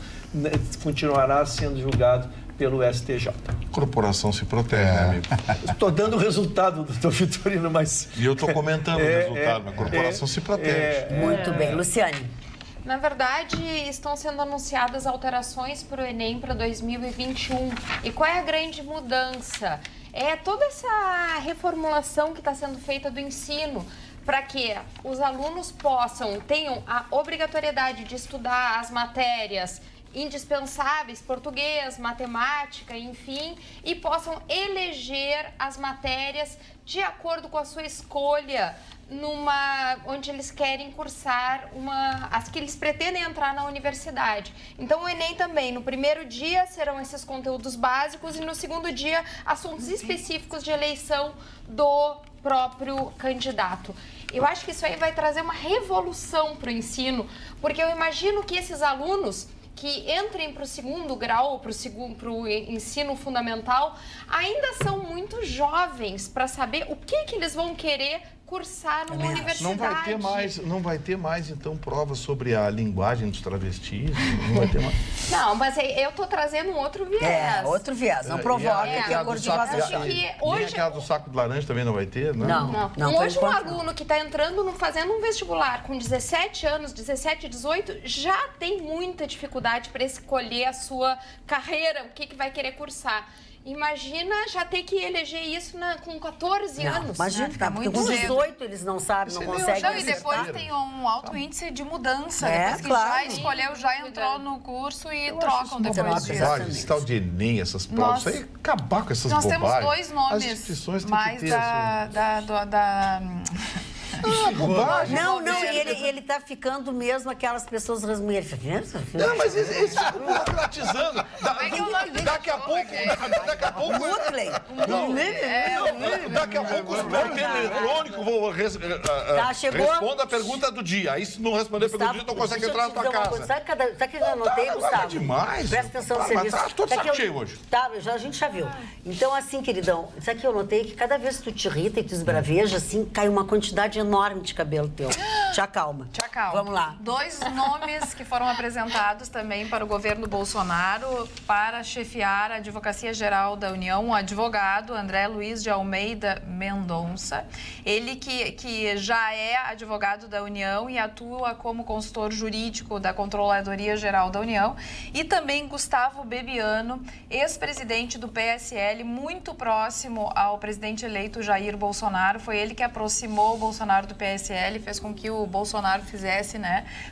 S8: continuará sendo julgado pelo STJ.
S7: A corporação se protege, né, amigo?
S8: Estou dando o resultado, doutor Vitorino, mas...
S7: E eu estou comentando o resultado, mas a corporação se protege.
S2: Muito bem. Luciane?
S5: Na verdade, estão sendo anunciadas alterações para o Enem para 2021. E qual é a grande mudança? É toda essa reformulação que está sendo feita do ensino, para que os alunos tenham a obrigatoriedade de estudar as matérias indispensáveis, português, matemática, enfim, e possam eleger as matérias de acordo com a sua escolha, onde eles querem cursar as que eles pretendem entrar na universidade. Então, o Enem também, no primeiro dia serão esses conteúdos básicos e no segundo dia, assuntos específicos de eleição do próprio candidato. Eu acho que isso aí vai trazer uma revolução para o ensino, porque eu imagino que esses alunos que entrem para o segundo grau, para o ensino fundamental, ainda são muito jovens para saber o que eles vão querer cursar numa universidade.
S7: Não vai ter mais, então, provas sobre a linguagem dos travestis? Não vai ter mais.
S5: Não, mas eu estou trazendo um outro viés.
S2: Outro viés. Não provoca que a cor de
S5: acho que hoje...
S7: Nem aquela do saco de laranja também não vai ter?
S5: Não. Hoje um aluno que está entrando, fazendo um vestibular com 17 anos, 17, 18, já tem muita dificuldade para escolher a sua carreira, o que vai querer cursar. Imagina já ter que eleger isso com 14 anos.
S2: Imagina, porque com 18 eles não sabem, não conseguem.
S10: E depois tem um alto índice de mudança. Depois que já escolheu, já entrou no curso e trocam depois disso.
S7: Esse tal de Enem, essas provas, isso aí acabar com essas bobagens.
S10: Nós temos dois nomes mais
S2: bobagem. Não, ele tá ficando mesmo aquelas pessoas resmunheiras.
S7: Não, mas eles ficam burocratizando. Daqui a pouco os votos eletrônicos vão responder a pergunta do dia. Aí se não responder a pergunta do dia, não consegue entrar na tua casa.
S2: Sabe o que eu anotei, Gustavo?
S7: É demais.
S2: Presta atenção no serviço.
S7: Tô de saco cheio hoje.
S2: A gente já viu. Então, assim, queridão, sabe que eu notei que cada vez que tu te irrita e tu esbraveja, assim, cai uma quantidade enorme de cabelo teu. Te acalma. Vamos lá.
S10: 2 nomes que foram apresentados também para o governo Bolsonaro para chefiar a Advocacia Geral da União, o advogado André Luiz de Almeida Mendonça. Ele que já é advogado da União e atua como consultor jurídico da Controladoria Geral da União. E também Gustavo Bebiano, ex-presidente do PSL, muito próximo ao presidente eleito Jair Bolsonaro. Foi ele que aproximou o Bolsonaro do PSL, fez com que o Bolsonaro fizesse,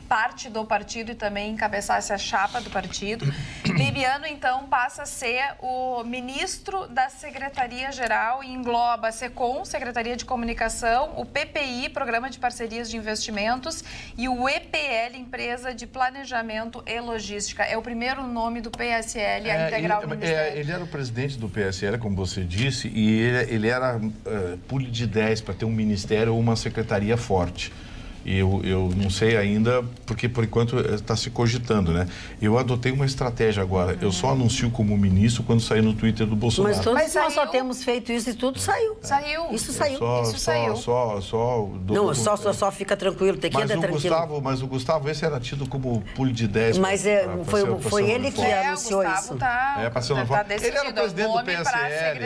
S10: parte do partido e também encabeçasse a chapa do partido. Bebiano, então, passa a ser o ministro da Secretaria-Geral e engloba a SECOM, Secretaria de Comunicação, o PPI, Programa de Parcerias de Investimentos, e o EPL, Empresa de Planejamento e Logística. É o primeiro nome do PSL a integrar o ministério.
S7: Ele era o presidente do PSL, como você disse, e ele era pule de 10 para ter um ministério ou uma secretaria forte. E eu não sei ainda, porque por enquanto está se cogitando, né? Eu adotei uma estratégia agora. Eu só anuncio como ministro quando sair no Twitter do Bolsonaro.
S2: Mas todos nós só temos feito isso e tudo saiu.
S5: Saiu.
S2: Isso saiu.
S7: Só
S2: fica tranquilo, tem que andar tranquilo.
S7: Mas o Gustavo, esse era tido como pulo de 10.
S2: Mas foi ele que anunciou isso.
S7: Ele era presidente do PSL,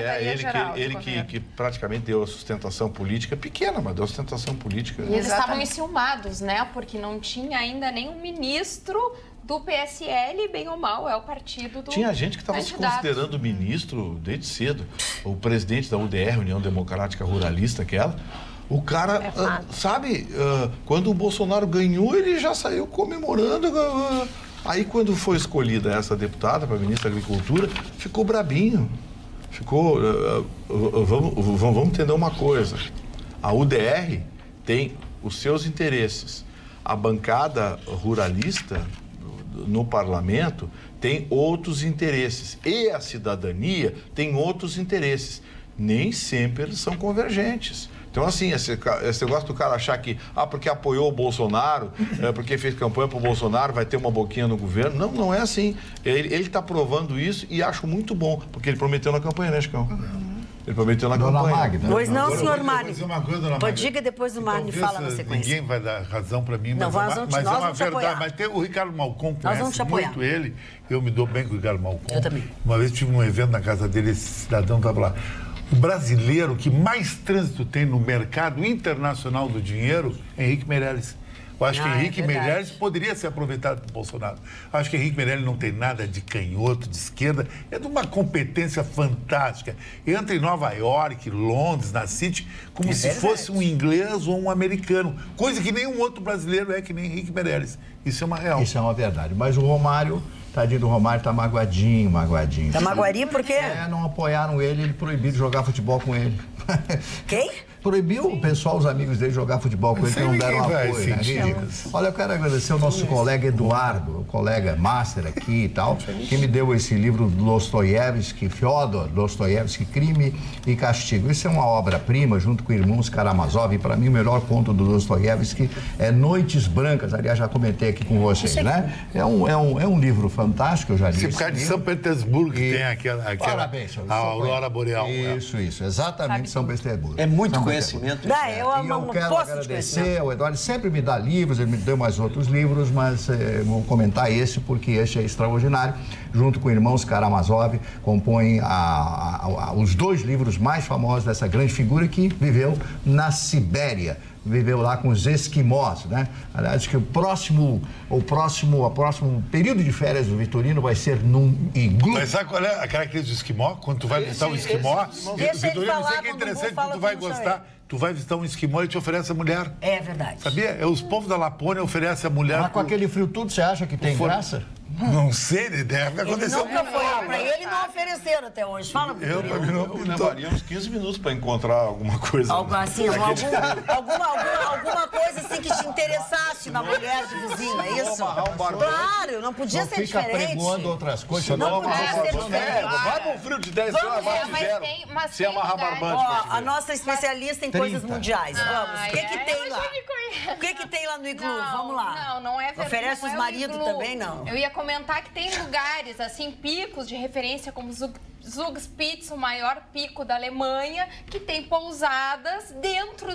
S7: ele que praticamente deu a sustentação política, pequena, mas deu a sustentação política.
S5: E eles estavam enciumados, né? Porque não tinha ainda nenhum ministro do PSL, bem ou mal, é o partido do
S7: Tinha gente que estava se considerando ministro desde cedo. O presidente da UDR, União Democrática Ruralista, aquela, o cara, quando o Bolsonaro ganhou, ele já saiu comemorando. Aí, quando foi escolhida essa deputada para ministra da Agricultura, ficou brabinho. Vamos entender uma coisa. A UDR tem os seus interesses. A bancada ruralista no parlamento tem outros interesses. E a cidadania tem outros interesses. Nem sempre eles são convergentes. Então, assim, esse negócio do cara achar que, porque apoiou o Bolsonaro, porque fez campanha para o Bolsonaro, vai ter uma boquinha no governo. Não é assim. Ele está provando isso e acho muito bom, porque ele prometeu na campanha, né, Chicão? Ele prometeu na campanha.
S2: Magda. Pois não, senhor Mário.
S6: Pode
S2: diga depois do Mário, fala na sequência.
S6: Ninguém vai dar razão para mim,
S2: mas
S6: é uma verdade. Mas tem o Ricardo Malcom, conhece muito ele. Eu me dou bem com o Ricardo Malcom.
S2: Eu também.
S6: Uma vez tive um evento na casa dele, esse cidadão estava lá. O brasileiro que mais trânsito tem no mercado internacional do dinheiro é Henrique Meirelles. Eu acho que Henrique Meirelles poderia ser aproveitado por Bolsonaro. Eu acho que Henrique Meirelles não tem nada de canhoto, de esquerda. É de uma competência fantástica. Entra em Nova York, Londres, na City, como se fosse um inglês ou um americano. Coisa que nenhum outro brasileiro é que nem Henrique Meirelles. Isso é uma real.
S4: Isso é uma verdade. Mas o Romário... Tadinho do Romário, tá magoadinho.
S2: Tá magoadinho por quê?
S4: Não apoiaram ele proibiu de jogar futebol com ele.
S2: Quem?
S4: Proibiu o pessoal, os amigos dele, jogar futebol com ele, que não deram apoio. Né? Olha, eu quero agradecer ao nosso colega Eduardo, o colega master aqui e tal, que me deu esse livro do Dostoiévski, Fyodor Dostoiévski, Crime e Castigo. Isso é uma obra-prima, junto com Irmãos Karamazov, e para mim o melhor conto do Dostoiévski é Noites Brancas. Aliás, já comentei aqui com vocês, né? É um livro fantástico, eu já disse.
S6: Esse por causa de São Petersburgo que tem aquela
S4: parabéns,
S6: a aurora boreal.
S4: Isso, exatamente, São Petersburgo.
S11: É muito conhecimento.
S4: Eu quero agradecer ao Eduardo, sempre me dá livros, ele me deu mais outros livros, mas vou comentar esse porque este é extraordinário. Junto com Irmãos Karamazov, compõem os dois livros mais famosos dessa grande figura que viveu na Sibéria. Viveu lá com os esquimós, né? Aliás, que o próximo período de férias do Vitorino vai ser num iglu.
S6: Mas sabe qual é a característica do esquimó? Quando tu vai visitar um esquimó, Vitorino, não sei o que é interessante, que tu vai gostar. Tu vai visitar um esquimó e te oferece a mulher.
S2: É verdade.
S6: Sabia? Os povos da Lapônia oferecem a mulher.
S4: Mas com aquele frio tudo, você acha que tem graça?
S6: Não sei, deve acontecer.
S2: Nunca foi. Pra ele não ofereceram até hoje. Fala,
S7: Eu levaria uns 15 minutos para encontrar alguma coisa.
S2: Alguma coisa assim que te interessasse na mulher do vizinho, é isso? Claro, não podia ser diferente.
S4: Fica pregoando outras coisas.
S2: Não podia ser diferente.
S7: Vai para um frio de 10 graus, vai de zero. Se amarrar barbante.
S2: A nossa especialista em coisas mundiais. Vamos, o que tem lá? O que tem lá no iglu? Vamos lá.
S5: Não é verdade.
S2: Oferece os maridos também, não?
S5: Eu ia comentar que tem lugares, assim, picos de referência como Zugspitze, o maior pico da Alemanha, que tem pousadas dentro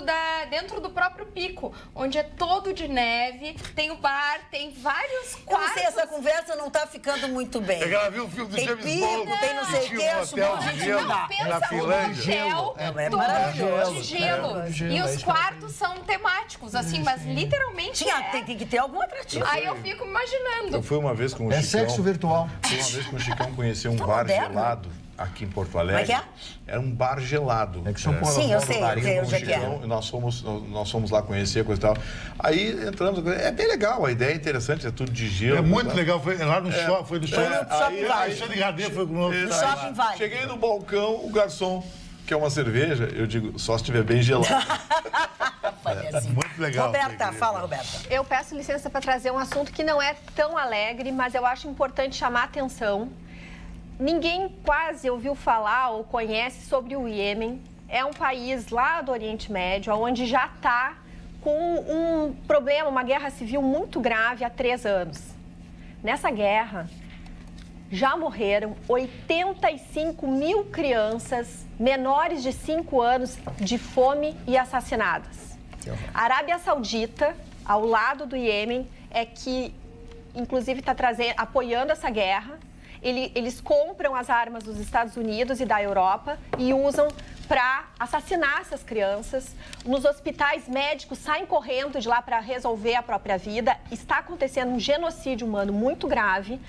S5: do próprio pico, onde é todo de neve, tem o bar, tem vários quartos.
S2: Eu não sei, essa conversa não tá ficando muito bem.
S6: Ela viu o filme do James Bond.
S2: Tem não sei o que, acho
S6: na Finlândia.
S2: É maravilhoso.
S5: De gelo. E os quartos são temáticos, assim, mas literalmente
S2: tem que ter algum atrativo.
S5: Aí eu fico imaginando.
S7: Eu fui uma vez com o Chicão.
S4: Sexo virtual.
S7: Fui uma vez com o Chicão conhecer um bar gelado aqui em Porto Alegre.
S2: Como é que é?
S7: Era um bar gelado.
S2: Sim, eu sei onde é que é.
S7: Nós fomos lá conhecer, coisa e tal. Aí entramos, é bem legal, a ideia é interessante, é tudo de gelo.
S6: É muito legal, foi lá no shopping, foi no shopping.
S2: Shopping
S6: Vale. Foi
S2: no Shopping Vale.
S7: Cheguei no balcão, o garçom quer uma cerveja, eu digo, só se estiver bem gelado.
S6: Muito legal.
S2: Roberta, fala, Roberta.
S3: Eu peço licença para trazer um assunto que não é tão alegre, mas eu acho importante chamar a atenção. Ninguém quase ouviu falar ou conhece sobre o Iêmen. É um país lá do Oriente Médio, onde já está com um problema, uma guerra civil muito grave há 3 anos. Nessa guerra, já morreram 85 mil crianças menores de 5 anos de fome e assassinadas. A Arábia Saudita, ao lado do Iêmen, é que, inclusive, está apoiando essa guerra. Eles compram as armas dos Estados Unidos e da Europa e usam para assassinar essas crianças. Nos hospitais, médicos saem correndo de lá para resolver a própria vida. Está acontecendo um genocídio humano muito grave.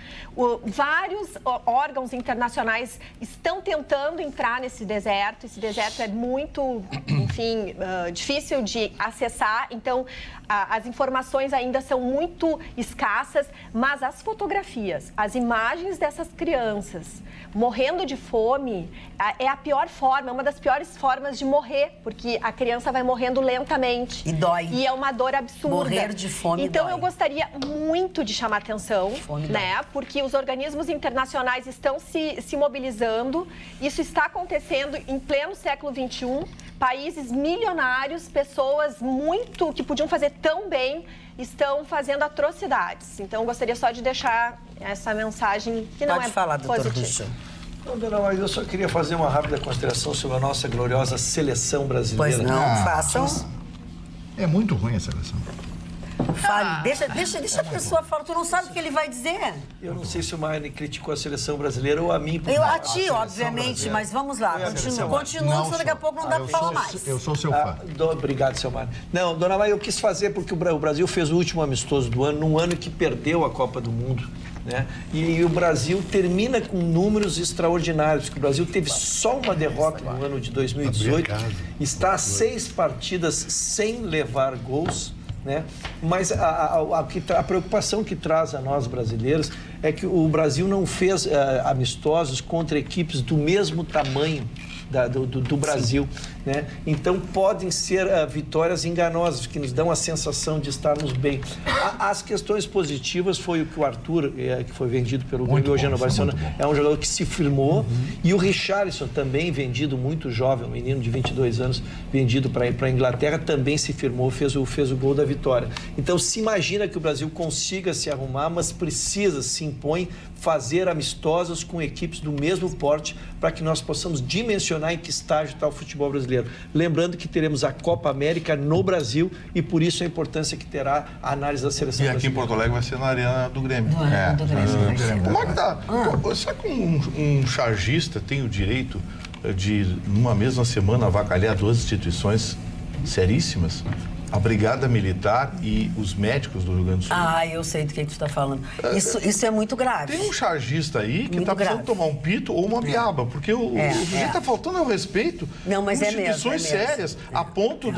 S3: Vários órgãos internacionais estão tentando entrar nesse deserto. Esse deserto é muito, enfim, difícil de acessar. Então, as informações ainda são muito escassas, mas as fotografias, as imagens dessas crianças morrendo de fome é a pior forma, é uma das piores formas de morrer, porque a criança vai morrendo lentamente.
S2: E dói.
S3: E é uma dor absurda.
S2: Morrer de fome
S3: Então,
S2: dói.
S3: eu gostaria muito de chamar atenção, né? Porque os organismos internacionais estão se mobilizando. Isso está acontecendo em pleno século XXI. Países milionários, pessoas muito que podiam fazer tão bem, estão fazendo atrocidades. Então, gostaria só de deixar essa mensagem que não é positiva.
S8: Não, dona Maria, eu só queria fazer uma rápida consideração sobre a nossa gloriosa seleção brasileira.
S2: Pois não, façam.
S4: É muito ruim a seleção.
S2: Fale, deixa a pessoa falar. Tu não sabe o que ele vai dizer.
S8: Eu não sei se o Maine criticou a seleção brasileira ou a mim.
S2: Eu a ti, obviamente, mas vamos lá. Continua, senão daqui a pouco não dá para falar mais.
S4: Eu sou seu fã.
S8: Obrigado, seu Mário. Não, dona Maria, eu quis fazer porque o Brasil fez o último amistoso do ano, num ano que perdeu a Copa do Mundo. Né? E o Brasil termina com números extraordinários, porque o Brasil teve só uma derrota no ano de 2018, está a 6 partidas sem levar gols. Né? Mas a preocupação que traz a nós brasileiros é que o Brasil não fez amistosos contra equipes do mesmo tamanho do Brasil, né? Então podem ser vitórias enganosas, que nos dão a sensação de estarmos bem. As questões positivas foi o que o Arthur, que foi vendido pelo Grêmio hoje no Barcelona, é um jogador que se firmou, e o Richarlison, também vendido muito jovem, um menino de 22 anos, vendido para a Inglaterra, também se firmou, fez o gol da vitória. Então se imagina que o Brasil consiga se arrumar, mas precisa, se impõe, fazer amistosos com equipes do mesmo porte para que nós possamos dimensionar em que estágio está o futebol brasileiro. Lembrando que teremos a Copa América no Brasil e por isso a importância que terá a análise da seleção brasileira.
S7: E aqui em Porto Alegre vai ser na Arena do Grêmio. Como é que tá? Será que um chargista tem o direito de, numa mesma semana, avacalhar 2 instituições seríssimas? A Brigada Militar e os médicos do Rio Grande do Sul.
S2: Eu sei do que tu está falando. Isso é muito grave.
S7: Tem um chargista aí que está precisando tomar um pito ou uma biaba, porque o que está faltando é o respeito.
S2: Não, mas
S7: instituições sérias, a ponto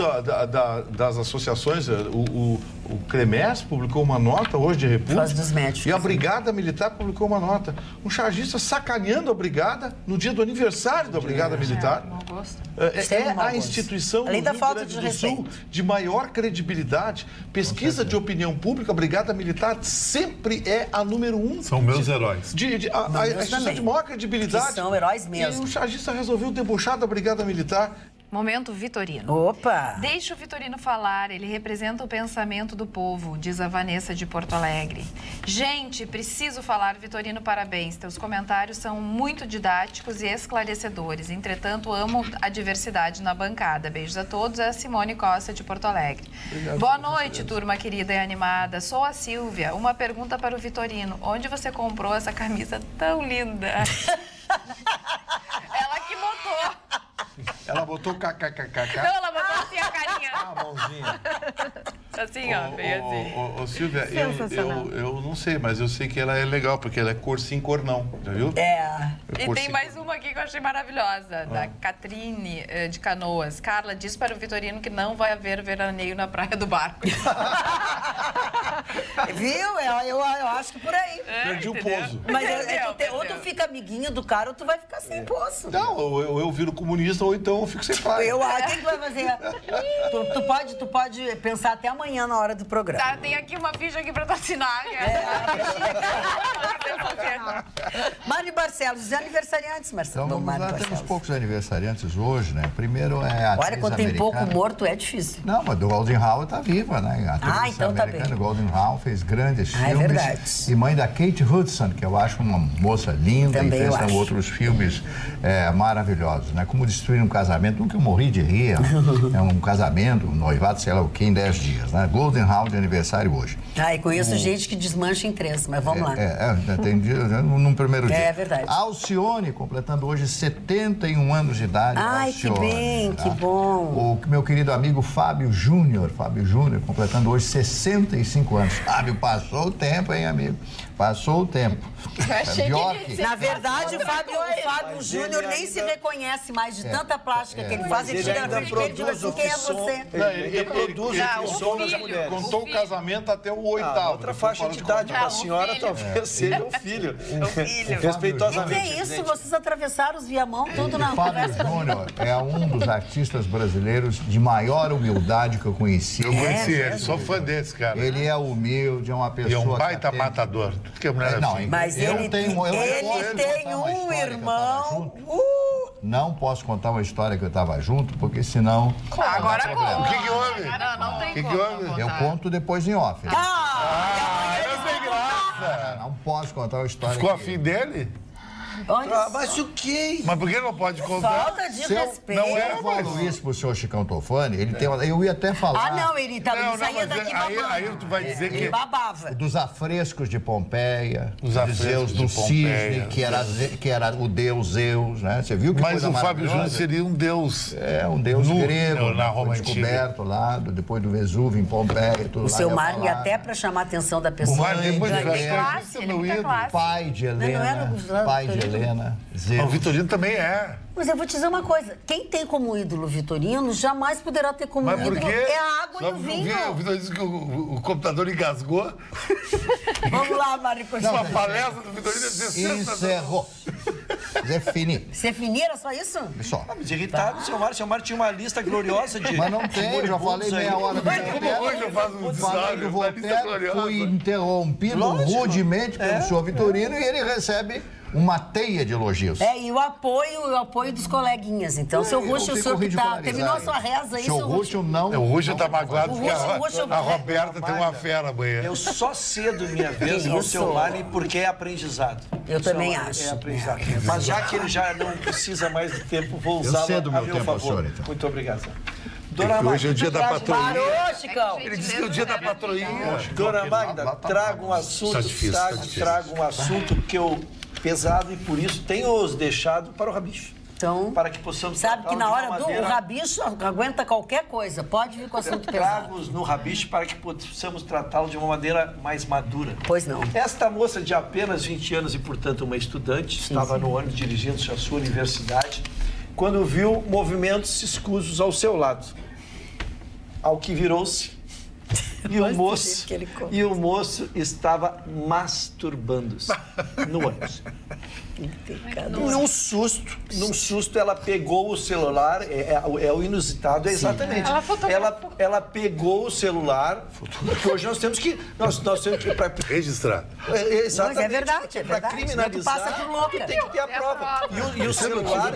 S7: das associações. O CREMERS publicou uma nota hoje de república.
S2: Dos médicos,
S7: e a Brigada Militar publicou uma nota. Um chargista sacaneando a Brigada no dia do aniversário da Brigada Militar. É a instituição do Rio Grande do Sul de maior credibilidade. Pesquisa de opinião pública, a Brigada Militar sempre é a número 1.
S6: São meus heróis.
S7: A instituição de maior credibilidade.
S2: Que são heróis mesmo.
S7: E o chargista resolveu debochar da Brigada Militar.
S10: Momento Vitorino.
S2: Opa!
S10: Deixa o Vitorino falar, ele representa o pensamento do povo, diz a Vanessa de Porto Alegre. Gente, preciso falar, Vitorino, parabéns. Teus comentários são muito didáticos e esclarecedores. Entretanto, amo a diversidade na bancada. Beijos a todos. É a Simone Costa de Porto Alegre. Obrigado. Boa noite, turma querida e animada. Sou a Silvia. Uma pergunta para o Vitorino. Onde você comprou essa camisa tão linda? Ela que botou.
S7: Ela botou kkkk.
S10: Não, ela botou assim a carinha.
S7: A mãozinha.
S10: Assim, ó, bem assim.
S7: Silvia, eu não sei, mas eu sei que ela é legal, porque ela é cor sim, cor não. Já viu?
S10: E tem mais uma aqui que eu achei maravilhosa, da Catrine de Canoas. Carla diz para o Vitorino que não vai haver veraneio na Praia do Barco.
S2: Viu? Eu acho que por aí.
S7: Perdi o pouso.
S2: Mas ou tu fica amiguinho do cara ou tu vai ficar sem poço.
S7: Não, eu viro comunista ou então eu fico sem praia.
S2: O que tu vai fazer? Tu pode pensar até amanhã amanhã na hora do programa.
S10: Tá, tem aqui uma ficha aqui pra tu assinar.
S2: Mari Barcelos, os aniversariantes, Marcelo.
S4: Então vamos lá, temos poucos aniversariantes hoje, né? Primeiro é a atriz
S2: Olha, quando tem pouco morto é difícil.
S4: Não, mas do Golden Howe tá viva, né? A atriz
S2: então tá bem.
S4: Golden Howe fez grandes filmes.
S2: É verdade.
S4: E mãe da Kate Hudson, que eu acho uma moça linda.
S2: Também
S4: e fez outros filmes maravilhosos, né? Como Destruir um Casamento, que eu morri de rir. É um casamento, um noivado, sei lá o que, em 10 dias, né? Golden Howe de aniversário hoje.
S2: E conheço gente que desmancha em 3, mas vamos lá.
S4: Tem dia, num primeiro dia.
S2: É verdade.
S4: Alcione, completando hoje 71 anos de idade.
S2: Ai,
S4: Alcione,
S2: que bem,
S4: tá?
S2: que bom.
S4: O meu querido amigo Fábio Júnior, completando hoje 65 anos. Fábio, passou o tempo, hein, amigo? Passou o tempo.
S2: Na verdade, o Fábio Júnior nem se reconhece mais de tanta plástica que ele faz. Ele chega na frente dele e diz assim, quem é você?
S8: Ele produz o som das mulheres.
S7: Contou o casamento até o 8º.
S8: Outra faixa de idade para a senhora talvez seja o filho. Respeitosamente.
S2: O que é isso? Vocês atravessaram os viamão tudo na
S4: Fábio Júnior é um dos artistas brasileiros de maior humildade que eu conheci.
S6: Eu conheci ele, sou fã desse, cara.
S4: Ele é humilde, é uma pessoa...
S6: E é um baita matador. Tudo que a mulher
S4: não,
S2: mas ele tem um irmão...
S4: Não posso contar uma história que eu estava junto, porque senão...
S10: Agora
S6: o que houve?
S10: Não tem como.
S4: Eu conto depois em off.
S6: Eu sei graça.
S4: Não posso contar uma história.
S6: Ficou afim dele?
S8: Mas o quê?
S6: Mas por que não pode contar?
S2: Falta de respeito.
S4: Não é, eu falo isso pro senhor Chicão Tofani, ele tem uma, eu ia até falar...
S2: não, ele saía daqui babando.
S6: Aí tu vai dizer que...
S2: Ele babava.
S4: Dos afrescos de Pompeia,
S6: os
S4: Zeus do Cisne, que era o deus Zeus, né? Você viu que
S6: Mas o Fábio Júnior seria um deus...
S4: um deus grego,
S6: na Roma
S4: descoberto lá, depois do Vesúvio, em Pompeia, tudo lá.
S2: O seu Mário ia até para chamar a atenção da pessoa.
S6: O Mário tem muita
S10: classe,
S4: pai de Helena, Zeus.
S6: O Vitorino também é.
S2: Mas eu vou te dizer uma coisa, quem tem como ídolo Vitorino jamais poderá ter como ídolo a água e o vinho.
S6: O Vitorino disse que o computador engasgou.
S2: Vamos lá, Mário.
S6: Uma palestra do Vitorino é 60.
S4: Encerrou. Zé Fini.
S2: Zé Fini era só isso?
S4: Só.
S8: Mas irritado, seu Mário tinha uma lista gloriosa de...
S4: Mas não tem, eu já falei meia hora.
S6: Como hoje eu faço um
S4: falei do Voltaire, fui interrompido rudemente pelo senhor Vitorino e ele recebe uma teia de elogios.
S2: E o apoio dos coleguinhas. Então, seu Ruxo, o senhor que terminou a sua reza aí,
S4: seu Ruxo não...
S6: O Ruxo tá magoado porque a Roberta tem uma fera amanhã.
S8: Eu só cedo minha vez ao seu Mário porque é aprendizado.
S2: Eu também acho.
S8: É aprendizado. Mas já que ele já não precisa mais de tempo, vou usá-lo a meu favor. Então. Muito obrigado.
S6: Dona Magda, hoje é o dia da patroinha.
S2: Parou, Chicão.
S6: Ele disse que é o dia da patroinha.
S8: Dona Magda, traga um assunto, traga um assunto que eu... pesado e por isso tenho-os deixado para o Rabicho.
S2: Então,
S8: para que possamos...
S2: Sabe que na hora o Rabicho aguenta qualquer coisa. Pode vir com o assunto pesado.
S8: Trago-os no Rabicho para que possamos tratá-lo de uma maneira mais madura.
S2: Pois não.
S8: Esta moça de apenas 20 anos e, portanto, uma estudante, estava no ônibus dirigindo-se à sua universidade, quando viu movimentos escusos ao seu lado. Ao que virou-se. E o moço estava masturbando-se no ônibus. Num susto, ela pegou o celular, é o inusitado, exatamente. Ela pegou o celular, porque hoje nós temos que
S6: registrar.
S8: Exatamente.
S2: Mas é verdade.
S8: Para criminalizar,
S2: passa por louca.
S8: Tem que ter a prova. E o celular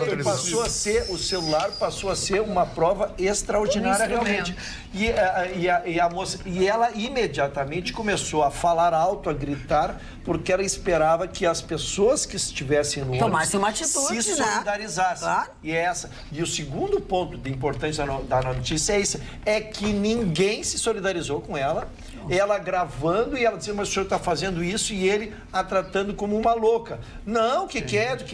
S8: passou a ser uma prova extraordinária, realmente. E a moça... E ela imediatamente começou a falar alto, a gritar, porque ela esperava que as pessoas que estivessem no ônibus se solidarizassem. Claro. E o segundo ponto de importância da notícia é isso, é que ninguém se solidarizou com ela, ela gravando e ela dizendo, mas o senhor está fazendo isso, e ele a tratando como uma louca. Não, o que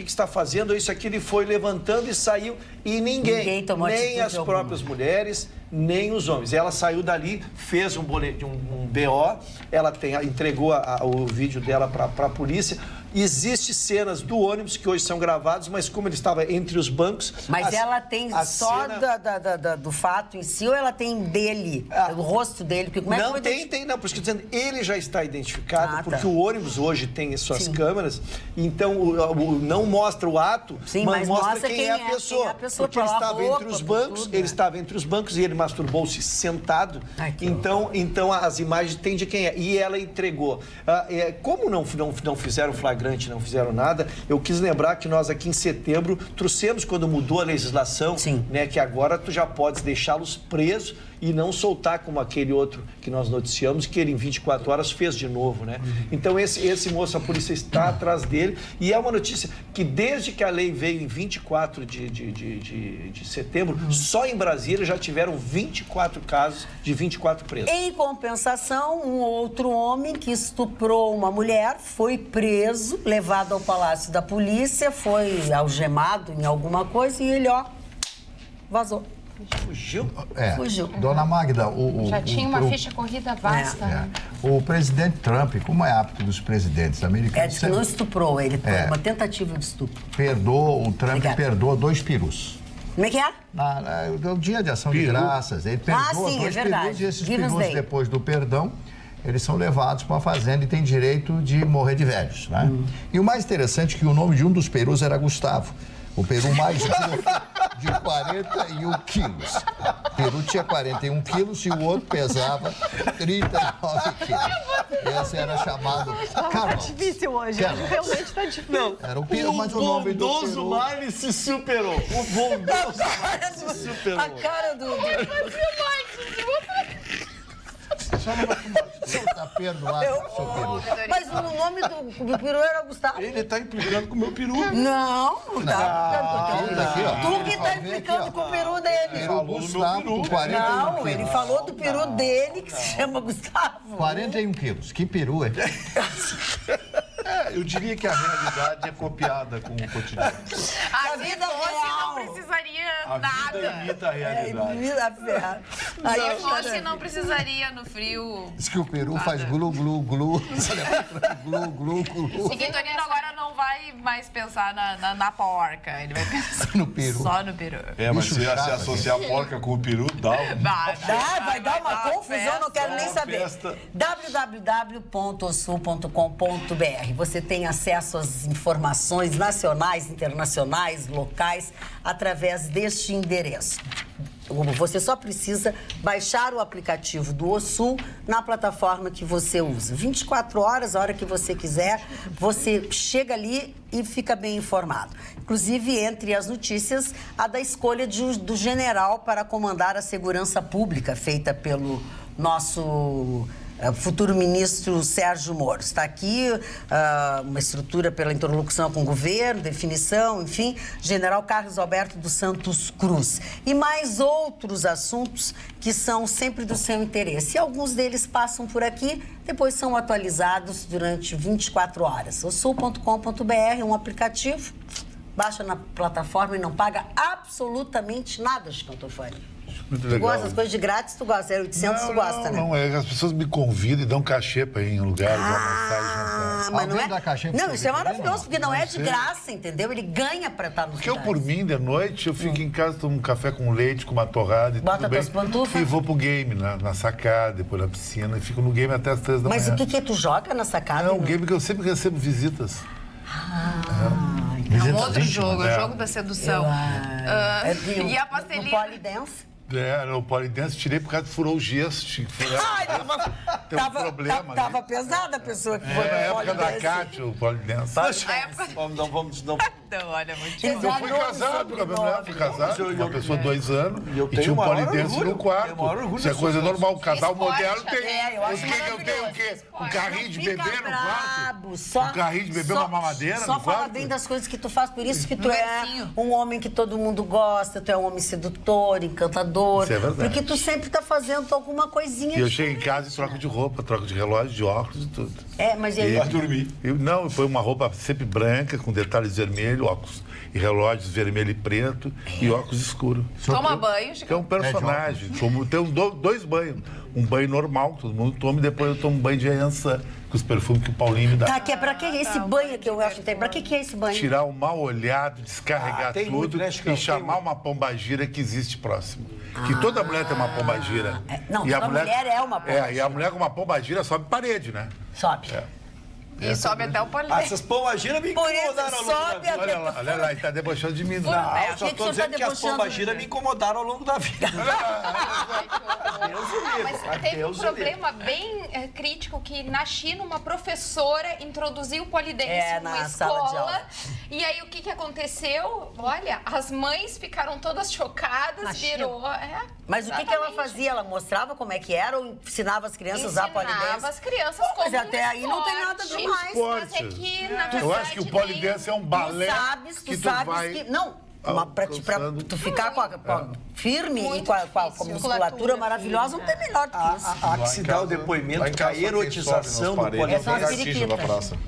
S8: está fazendo? Isso aqui, ele foi levantando e saiu, e ninguém nem as próprias mulheres, nem os homens. Ela saiu dali, fez um BO, ela entregou o vídeo dela para a polícia, Existem cenas do ônibus que hoje são gravados, mas como ele estava entre os bancos...
S2: Mas ela tem só cena... do fato em si ou ela tem dele, o rosto dele? Porque como é
S8: não, tem, não. Por isso que eu estou dizendo, ele já está identificado, porque o ônibus hoje tem as suas câmeras, então não mostra o ato, mas mostra quem é a pessoa. Porque ele estava entre os bancos, ele estava entre os bancos e ele masturbou-se sentado, então as imagens têm de quem é. E ela entregou. Como não fizeram flagrante, não fizeram nada, eu quis lembrar que nós aqui em setembro trouxemos, quando mudou a legislação, né, que agora tu já podes deixá-los presos e não soltar como aquele outro que nós noticiamos, que ele em 24 horas fez de novo, né? Então esse moço, a polícia está atrás dele e é uma notícia que desde que a lei veio em 24 de setembro, só em Brasília já tiveram 24 casos de 24 presos.
S2: Em compensação, um outro homem que estuprou uma mulher foi preso, levado ao Palácio da Polícia, foi algemado em alguma coisa e ele, vazou.
S8: Fugiu?
S2: Fugiu.
S4: Dona Magda,
S5: já tinha uma ficha corrida vasta. Né?
S4: O presidente Trump, como é hábito dos presidentes americanos...
S2: Diz que não estuprou ele, foi uma tentativa de estupro.
S4: O Trump perdoou 2 perus.
S2: Como é que é?
S4: No dia de ação de graças, ele perdoa 2 perus e esses perus, depois do perdão, eles são levados para uma fazenda e têm direito de morrer de velhos, né? E o mais interessante é que o nome de um dos perus era Gustavo. O peru mais de 41 quilos. O peru tinha 41 quilos e o outro pesava 39 quilos. Esse era chamado Carol.
S3: Tá difícil hoje, realmente tá difícil.
S8: Não,
S4: era o peru, mas o nome do peru...
S8: bondoso Marley se superou. O bondoso Marley se superou.
S2: A cara do...
S4: Só não vai tá perdoado, seu peru.
S2: Mas o nome do peru era Gustavo.
S7: Ele tá implicando com o meu peru.
S2: Não tá. Tu que tá implicando com o peru dele.
S4: Peru Gustavo, com 41
S2: Não,
S4: quilos.
S2: ele falou do peru dele, que se chama Gustavo.
S4: 41 quilos. Que peru é?
S7: Eu diria que a realidade é copiada com o cotidiano.
S5: A vida real. Não precisaria nada.
S7: A vida imita a realidade.
S5: Se fosse, não precisaria no frio.
S4: Diz que o peru faz glu, glu, glu. Glu, glu, glu.
S5: O Vitorino agora não vai mais pensar na porca. Ele vai pensar
S4: no peru.
S5: Só no peru.
S7: Mas se associar a porca com o peru,
S2: vai dar uma confusão, não quero nem saber. www.osul.com.br. Você tem acesso às informações nacionais, internacionais, locais, através deste endereço. Você só precisa baixar o aplicativo do Osul na plataforma que você usa. 24 horas, a hora que você quiser, você chega ali e fica bem informado. Inclusive, entre as notícias, a da escolha do general para comandar a segurança pública, feita pelo nosso... futuro ministro Sérgio Moro. Está aqui uma estrutura pela interlocução com o governo, definição, enfim, general Carlos Alberto dos Santos Cruz. E mais outros assuntos que são sempre do seu interesse. E alguns deles passam por aqui, depois são atualizados durante 24 horas. Osul.com.br, um aplicativo, baixa na plataforma e não paga absolutamente nada, Chico Antofani. Tu gosta das coisas de grátis, tu gosta. 800, tu gosta, né?
S6: Não, as pessoas me convidam e dão cachê para ir em lugares, almoçar e jantar.
S2: Mas não é... Não, isso é maravilhoso, porque não é de graça, entendeu? Ele ganha para estar nos lugares.
S6: Porque por mim, de noite, eu fico em casa, tomo um café com leite, com uma torrada e
S2: bota tuas pantufas.
S6: E vou pro game, na sacada, depois na piscina, e fico no game até as 3 da manhã.
S2: Mas o que tu joga na sacada?
S6: É um game que eu sempre recebo visitas.
S5: É um outro jogo, é o jogo da sedução. E a pastelinha...
S2: No Polydance?
S6: No Polydance, tirei por causa que furou o gesso. Tinha que furar. Tem um problema.
S2: Tava pesada a pessoa que foi
S6: na época da Cátia, o Polydance.
S5: Não, olha, muito
S6: Eu fui casado com a minha mulher, fui casado com uma pessoa 2 anos e tinha um Polydance no quarto. Isso é coisa normal, o casal moderno tem. O quê? Um carrinho de bebê no quarto? Um carrinho de bebê, uma mamadeira no quarto?
S2: Só fala bem das coisas que tu faz, por isso que tu é um homem que todo mundo gosta, tu é um homem sedutor, encantador.
S6: Isso é verdade.
S2: Porque tu sempre tá fazendo alguma coisinha.
S6: E eu chego em casa e troco de roupa, troco de relógio, de óculos e tudo.
S2: Mas aí...
S7: Vai dormir.
S6: Não, foi uma roupa sempre branca, com detalhes vermelhos, óculos e relógios vermelho e preto e óculos escuros.
S5: Toma banho, Chico.
S6: É um personagem. Tem 2 banhos. um banho normal, todo mundo toma, e depois eu tomo um banho de Yansan, com os perfumes que o Paulinho me dá.
S2: Tá, que é pra que esse banho que eu acho que tem? Pra que é esse banho?
S6: Tirar o mal olhado, descarregar tudo
S8: muito, né,
S6: e chamar uma pombagira que existe próximo. Que toda mulher tem uma pombagira.
S2: Não,
S6: e
S2: toda mulher é uma pombagira.
S6: E a mulher com uma pombagira sobe parede, né?
S2: Sobe.
S10: E sobe até o polidense.
S8: Essas pombagiras me incomodaram ao longo da vida.
S6: Olha lá, ele tá debochando de mim.
S8: Não, eu só tô dizendo que as pombagiras me incomodaram ao longo da vida.
S5: Mas teve um problema bem crítico que na China uma professora introduziu o polidense numa escola. E aí o que aconteceu? Olha, as mães ficaram todas chocadas, virou...
S2: Mas o que ela fazia? Ela mostrava como é que era ou ensinava as crianças a usar polidense?
S5: Ensinava as crianças como
S2: mas até aí não tem nada demais.
S5: Mas é que, na verdade,
S6: eu acho que o polidense é um balé.
S2: Tu sabes que... Não, pra tu ficar firme e com a musculatura maravilhosa, não tem melhor do que isso.
S8: Há que se dá o depoimento que a erotização do polidense...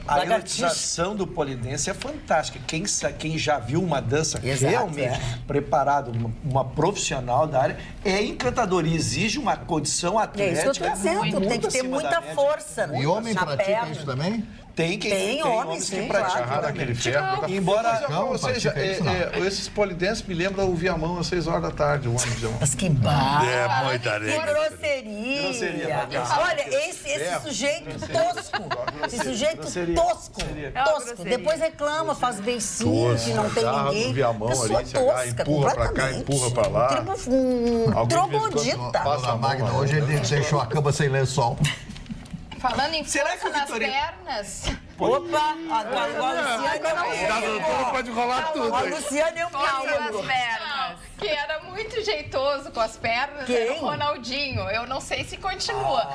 S8: A erotização do polidense é fantástica. Quem já viu uma dança realmente preparada, uma profissional da área, é encantador e exige uma condição atlética.
S2: É isso que eu tô dizendo, tem que ter muita força.
S4: E homem pratica isso também?
S8: Tem homens que praticam
S7: aquele ferro.
S8: Embora,
S7: ou seja, esses polidenses me lembram o Viamão às 6 horas da tarde, o ônibus Viamão.
S2: Mas que barra!
S6: É muita
S2: Que grosseria! Olha, esse sujeito tosco, tosco, depois reclama, faz beicinho, que não tem ninguém. Pessoa tosca,
S7: empurra pra cá, empurra pra lá.
S2: Um troglodita.
S4: Passa a Magna, hoje ele deixou a cama sem lençol.
S5: Falando em força nas pernas...
S2: Opa! Agora a Luciane
S6: pode rolar tudo.
S2: A Luciane é um
S5: perigo. As pernas. Que era muito jeitoso com as pernas. Era o Ronaldinho. Eu não sei se continua.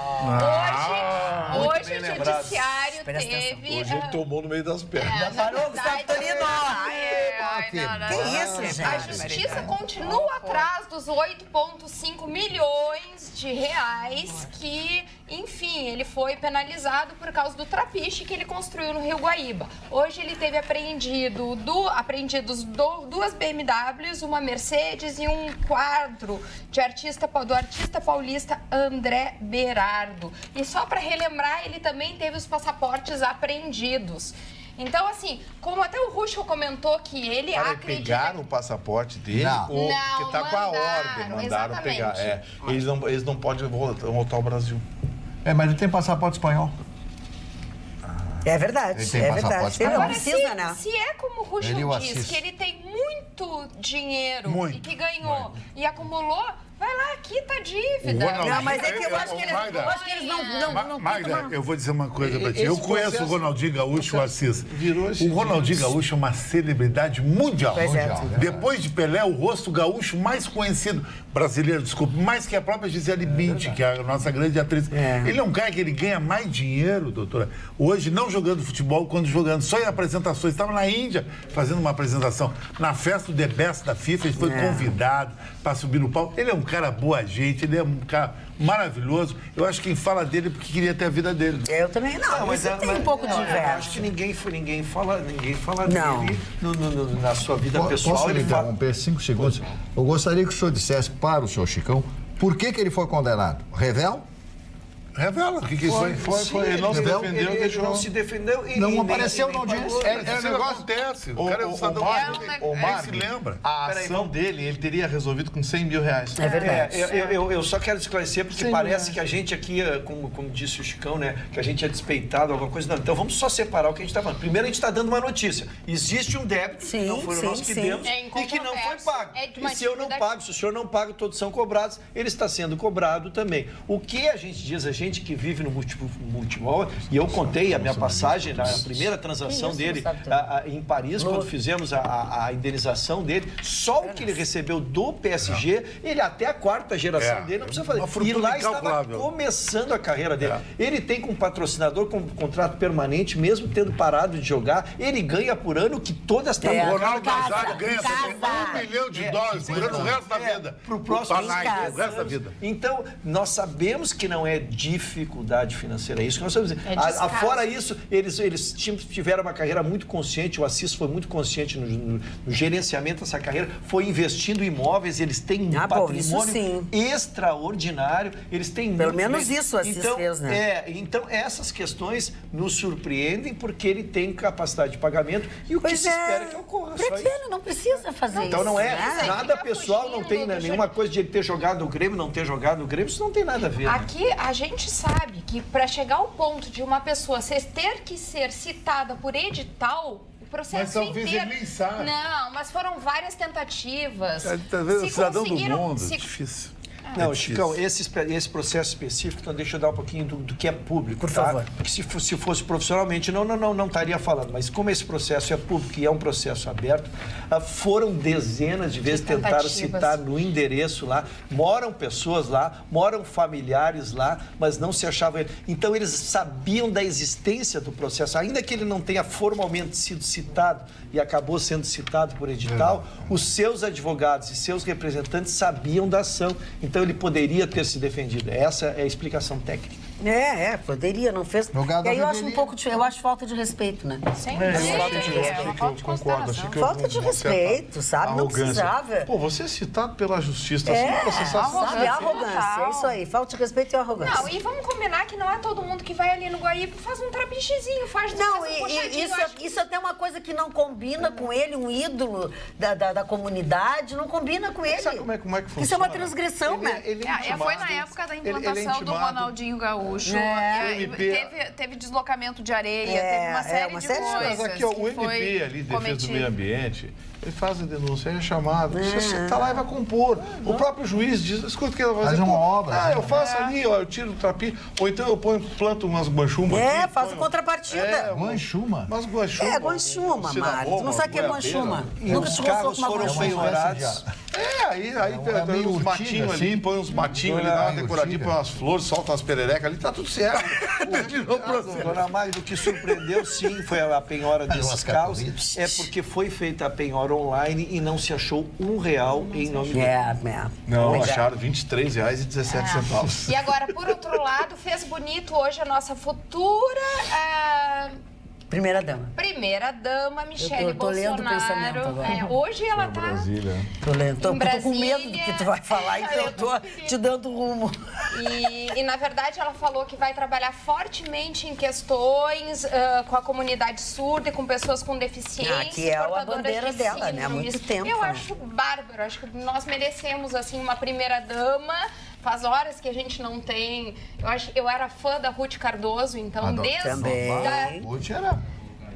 S5: Hoje o judiciário teve...
S7: Hoje ele tomou no meio das pernas.
S2: Parou, Gustavo Tonino.
S5: Que isso, gente? A justiça continua atrás dos 8,5 milhões de reais que, enfim, ele foi penalizado por causa do trapiche que ele construiu no Rio Guaíba. Hoje ele teve apreendidos 2 BMWs, uma Mercedes e um quadro do artista paulista André Berardo. E só para relembrar, ele também teve os passaportes apreendidos. Então, assim, como até o Ruschel comentou que ele acredita...
S7: Pegaram o passaporte dele?
S5: Não,
S7: porque tá com a ordem, mandaram pegar. Eles não podem voltar ao Brasil.
S4: Mas ele tem passaporte espanhol.
S2: É verdade,
S4: é verdade.
S2: Ele não precisa, né?
S5: Se é como o Ruschel diz, que ele tem muito dinheiro e que ganhou e acumulou... Vai lá, quita a dívida.
S2: Não, mas é que eu acho que eles não...
S6: Magda, eu vou dizer uma coisa pra ti. Eu conheço o Ronaldinho Gaúcho, o Assis. O Ronaldinho Gaúcho é uma celebridade mundial. Depois de Pelé, o rosto gaúcho mais conhecido, brasileiro, desculpa, mais que a própria Gisele Bündchen, que é a nossa grande atriz. Ele é um cara que ele ganha mais dinheiro, doutora, hoje não jogando futebol, quando jogando só em apresentações. Estava na Índia fazendo uma apresentação. Na festa do The Best da FIFA, ele foi convidado para subir no palco. Ele é um cara boa gente, ele é um cara maravilhoso. Eu acho que quem fala dele é porque queria ter a vida dele.
S2: Eu também não, mas tem um pouco de inveja.
S8: Acho que ninguém fala dele na sua vida pessoal.
S4: Posso lhe interromper 5 segundos? Eu gostaria que o senhor dissesse para o senhor Chicão por que ele foi condenado. Revel?
S6: Revela o que foi.
S7: Ele não se defendeu,
S8: ele não se defendeu e
S4: não apareceu na audiência.
S6: É um negócio desse. O cara é um cidadão.
S7: O Mark se lembra. A ação dele, ele teria resolvido com 100 mil reais.
S2: É verdade.
S8: Eu só quero esclarecer, porque parece que a gente aqui, como disse o Chicão, né, que a gente é despeitado, alguma coisa. Não, então vamos só separar o que a gente está falando. Primeiro, a gente está dando uma notícia. Existe um débito, que não foi nós que demos, e que não foi pago. E se eu não pago, se o senhor não paga, todos são cobrados, ele está sendo cobrado também. O que a gente diz, a gente que vive no multimóvel, e eu contei a minha passagem na primeira transação dele em Paris, quando fizemos a indenização dele, só o que ele recebeu do PSG, ele até a 4ª geração dele não precisa fazer. E lá estava começando a carreira dele. Ele tem com um patrocinador com um contrato permanente, mesmo tendo parado de jogar, ele ganha por ano que toda esta...
S6: O Ronaldo Nazário ganha $1 milhão por ano o resto da vida.
S8: Pro próximo
S6: o resto da vida.
S8: Então, nós sabemos que não é dificuldade financeira. É isso que nós estamos dizendo. Fora isso, eles tiveram uma carreira muito consciente, o Assis foi muito consciente no gerenciamento dessa carreira, foi investindo em imóveis, eles têm um patrimônio extraordinário, eles têm...
S2: Pelo menos isso o Assis fez, né?
S8: Então, essas questões nos surpreendem porque ele tem capacidade de pagamento e o que se espera que ocorra.
S2: Ele não precisa fazer isso.
S8: Então não é nada pessoal, não tem nenhuma coisa de ele ter jogado o Grêmio, não ter jogado o Grêmio, isso não tem nada a ver.
S5: Aqui a gente sabe que para chegar ao ponto de uma pessoa ter que ser citada por edital, o processo
S6: inteiro... Mas talvez ele nem sabe.
S5: Não, mas foram várias tentativas.
S6: Talvez o cidadão do mundo, difícil.
S8: Não, Chicão, esse processo específico, então deixa eu dar um pouquinho do que é público,
S2: por favor.
S8: Porque se fosse profissionalmente, não estaria falando. Mas como esse processo é público e é um processo aberto, foram dezenas de vezes tentaram citar no endereço lá, moram pessoas lá, moram familiares lá, mas não se achavam... Então, eles sabiam da existência do processo, ainda que ele não tenha formalmente sido citado e acabou sendo citado por edital, os seus advogados e seus representantes sabiam da ação. Então, ele poderia ter se defendido. Essa é a explicação técnica.
S2: Poderia, não fez. E aí eu acho eu acho falta de respeito, né? Falta de respeito, sabe? Não precisava.
S7: Pô, você é citado pela justiça, assim, processado.
S2: Sabe, arrogância, é isso aí. Falta de respeito e arrogância.
S5: Não, e vamos combinar que não é todo mundo que vai ali no Guaíba e faz um trapichezinho,
S2: isso até é uma coisa que não combina com ele, um ídolo da comunidade, não combina com ele.
S7: Sabe como é que funciona?
S2: Isso é uma transgressão, né?
S10: Foi na época da implantação do Ronaldinho Gaúcho. Teve deslocamento de areia, teve uma série de coisas.
S7: Mas aqui, o MP ali, Defesa do Meio Ambiente, ele faz a denúncia, é chamado, você tá lá e vai compor. O próprio juiz diz, escuta o que ele vai fazer.
S4: Faz uma obra.
S7: Eu faço ali, eu tiro o trapinho, ou então eu planto umas guanchumas.
S2: Faz contrapartida.
S4: Guanchuma?
S7: Mas guanchuma.
S2: Guanchuma, Mário. Tu não sabe o que é guanchuma?
S8: E os carros foram penhorados.
S7: Aí tem uns matinhos ali, põe uns matinhos ali, dá uma decoradinha, põe umas flores, solta umas pererecas ali, tá tudo certo.
S8: Dona Magda, o que surpreendeu, sim, foi a penhora desses carros. É porque foi feita a penhora online e não se achou R$1 em nome dele.
S7: Não, acharam R$23,17.
S5: E agora, por outro lado, fez bonito hoje a nossa futura...
S2: Primeira-dama,
S5: Michele Bolsonaro.
S2: Tô lendo o pensamento agora.
S5: Hoje ela tá...
S7: Brasília.
S2: Tô com medo do que tu vai falar, então eu tô te dando rumo.
S5: E, na verdade, ela falou que vai trabalhar fortemente em questões com a comunidade surda e com pessoas com deficiência.
S2: Que é a bandeira dela, né? Há muito tempo.
S5: Eu acho bárbaro. Acho que nós merecemos, assim, uma primeira-dama. Faz horas que a gente não tem... Eu era fã da Ruth Cardoso, então desde...
S2: Também.
S4: Ruth era...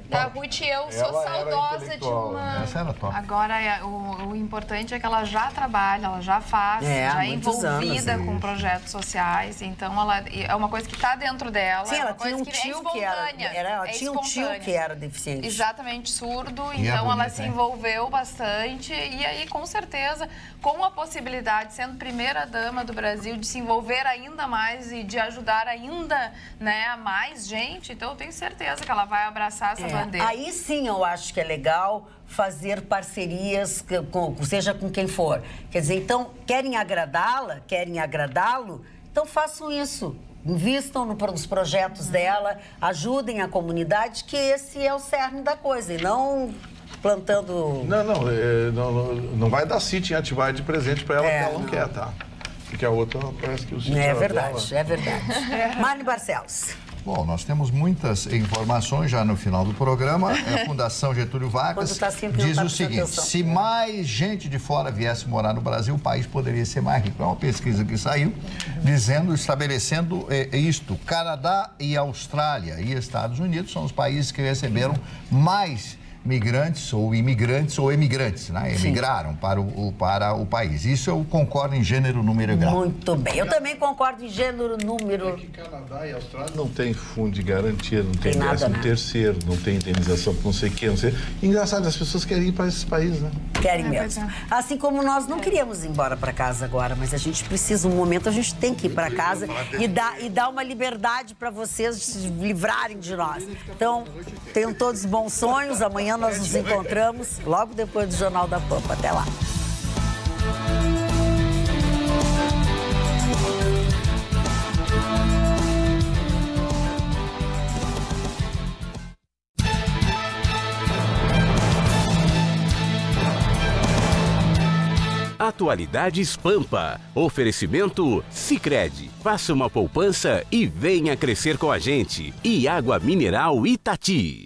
S5: Da Ruth, eu sou saudosa de uma...
S4: Essa era top.
S10: Agora, o importante é que ela já trabalha, ela já faz, já é envolvida com projetos sociais. Então, é uma coisa que está dentro dela.
S2: Sim, ela tinha um tio que era deficiente.
S10: Exatamente, surdo. Então, ela se envolveu bastante. E aí, com certeza, com a possibilidade, sendo primeira-dama do Brasil, de se envolver ainda mais e de ajudar ainda mais gente. Então, eu tenho certeza que ela vai abraçar essa bandeira.
S2: Aí sim eu acho que é legal fazer parcerias, seja com quem for. Quer dizer, então, querem agradá-lo, então façam isso. Invistam nos projetos dela, ajudem a comunidade, que esse é o cerne da coisa, e não plantando...
S7: Não vai dar sítio em Atibaia de presente para ela, que ela não quer, tá? Porque a outra parece que o sítio
S2: é verdade. Marne Barcelos.
S4: Bom, nós temos muitas informações já no final do programa. A Fundação Getúlio Vargas diz o seguinte: se mais gente de fora viesse morar no Brasil, o país poderia ser mais rico. É uma pesquisa que saiu estabelecendo isto. Canadá e Austrália e Estados Unidos são os países que receberam mais migrantes ou imigrantes ou emigrantes, né? Emigraram para o país. Isso eu concordo em gênero, número e grau.
S2: Muito bem. Eu também concordo em gênero, número...
S7: É que Canadá e Austrália não tem fundo de garantia, não tem 13º, não tem indenização por não sei o que, não sei. Engraçado, as pessoas querem ir para esses países, né?
S2: Querem mesmo. Assim como nós não queríamos ir embora para casa agora, mas a gente precisa, um momento, a gente tem que ir para casa e dar uma liberdade para vocês se livrarem de nós. Então, tenham todos bons sonhos. Amanhã nós nos encontramos logo depois do Jornal da Pampa. Até lá.
S1: Atualidades Pampa. Oferecimento Sicredi. Faça uma poupança e venha crescer com a gente. E água mineral Itati.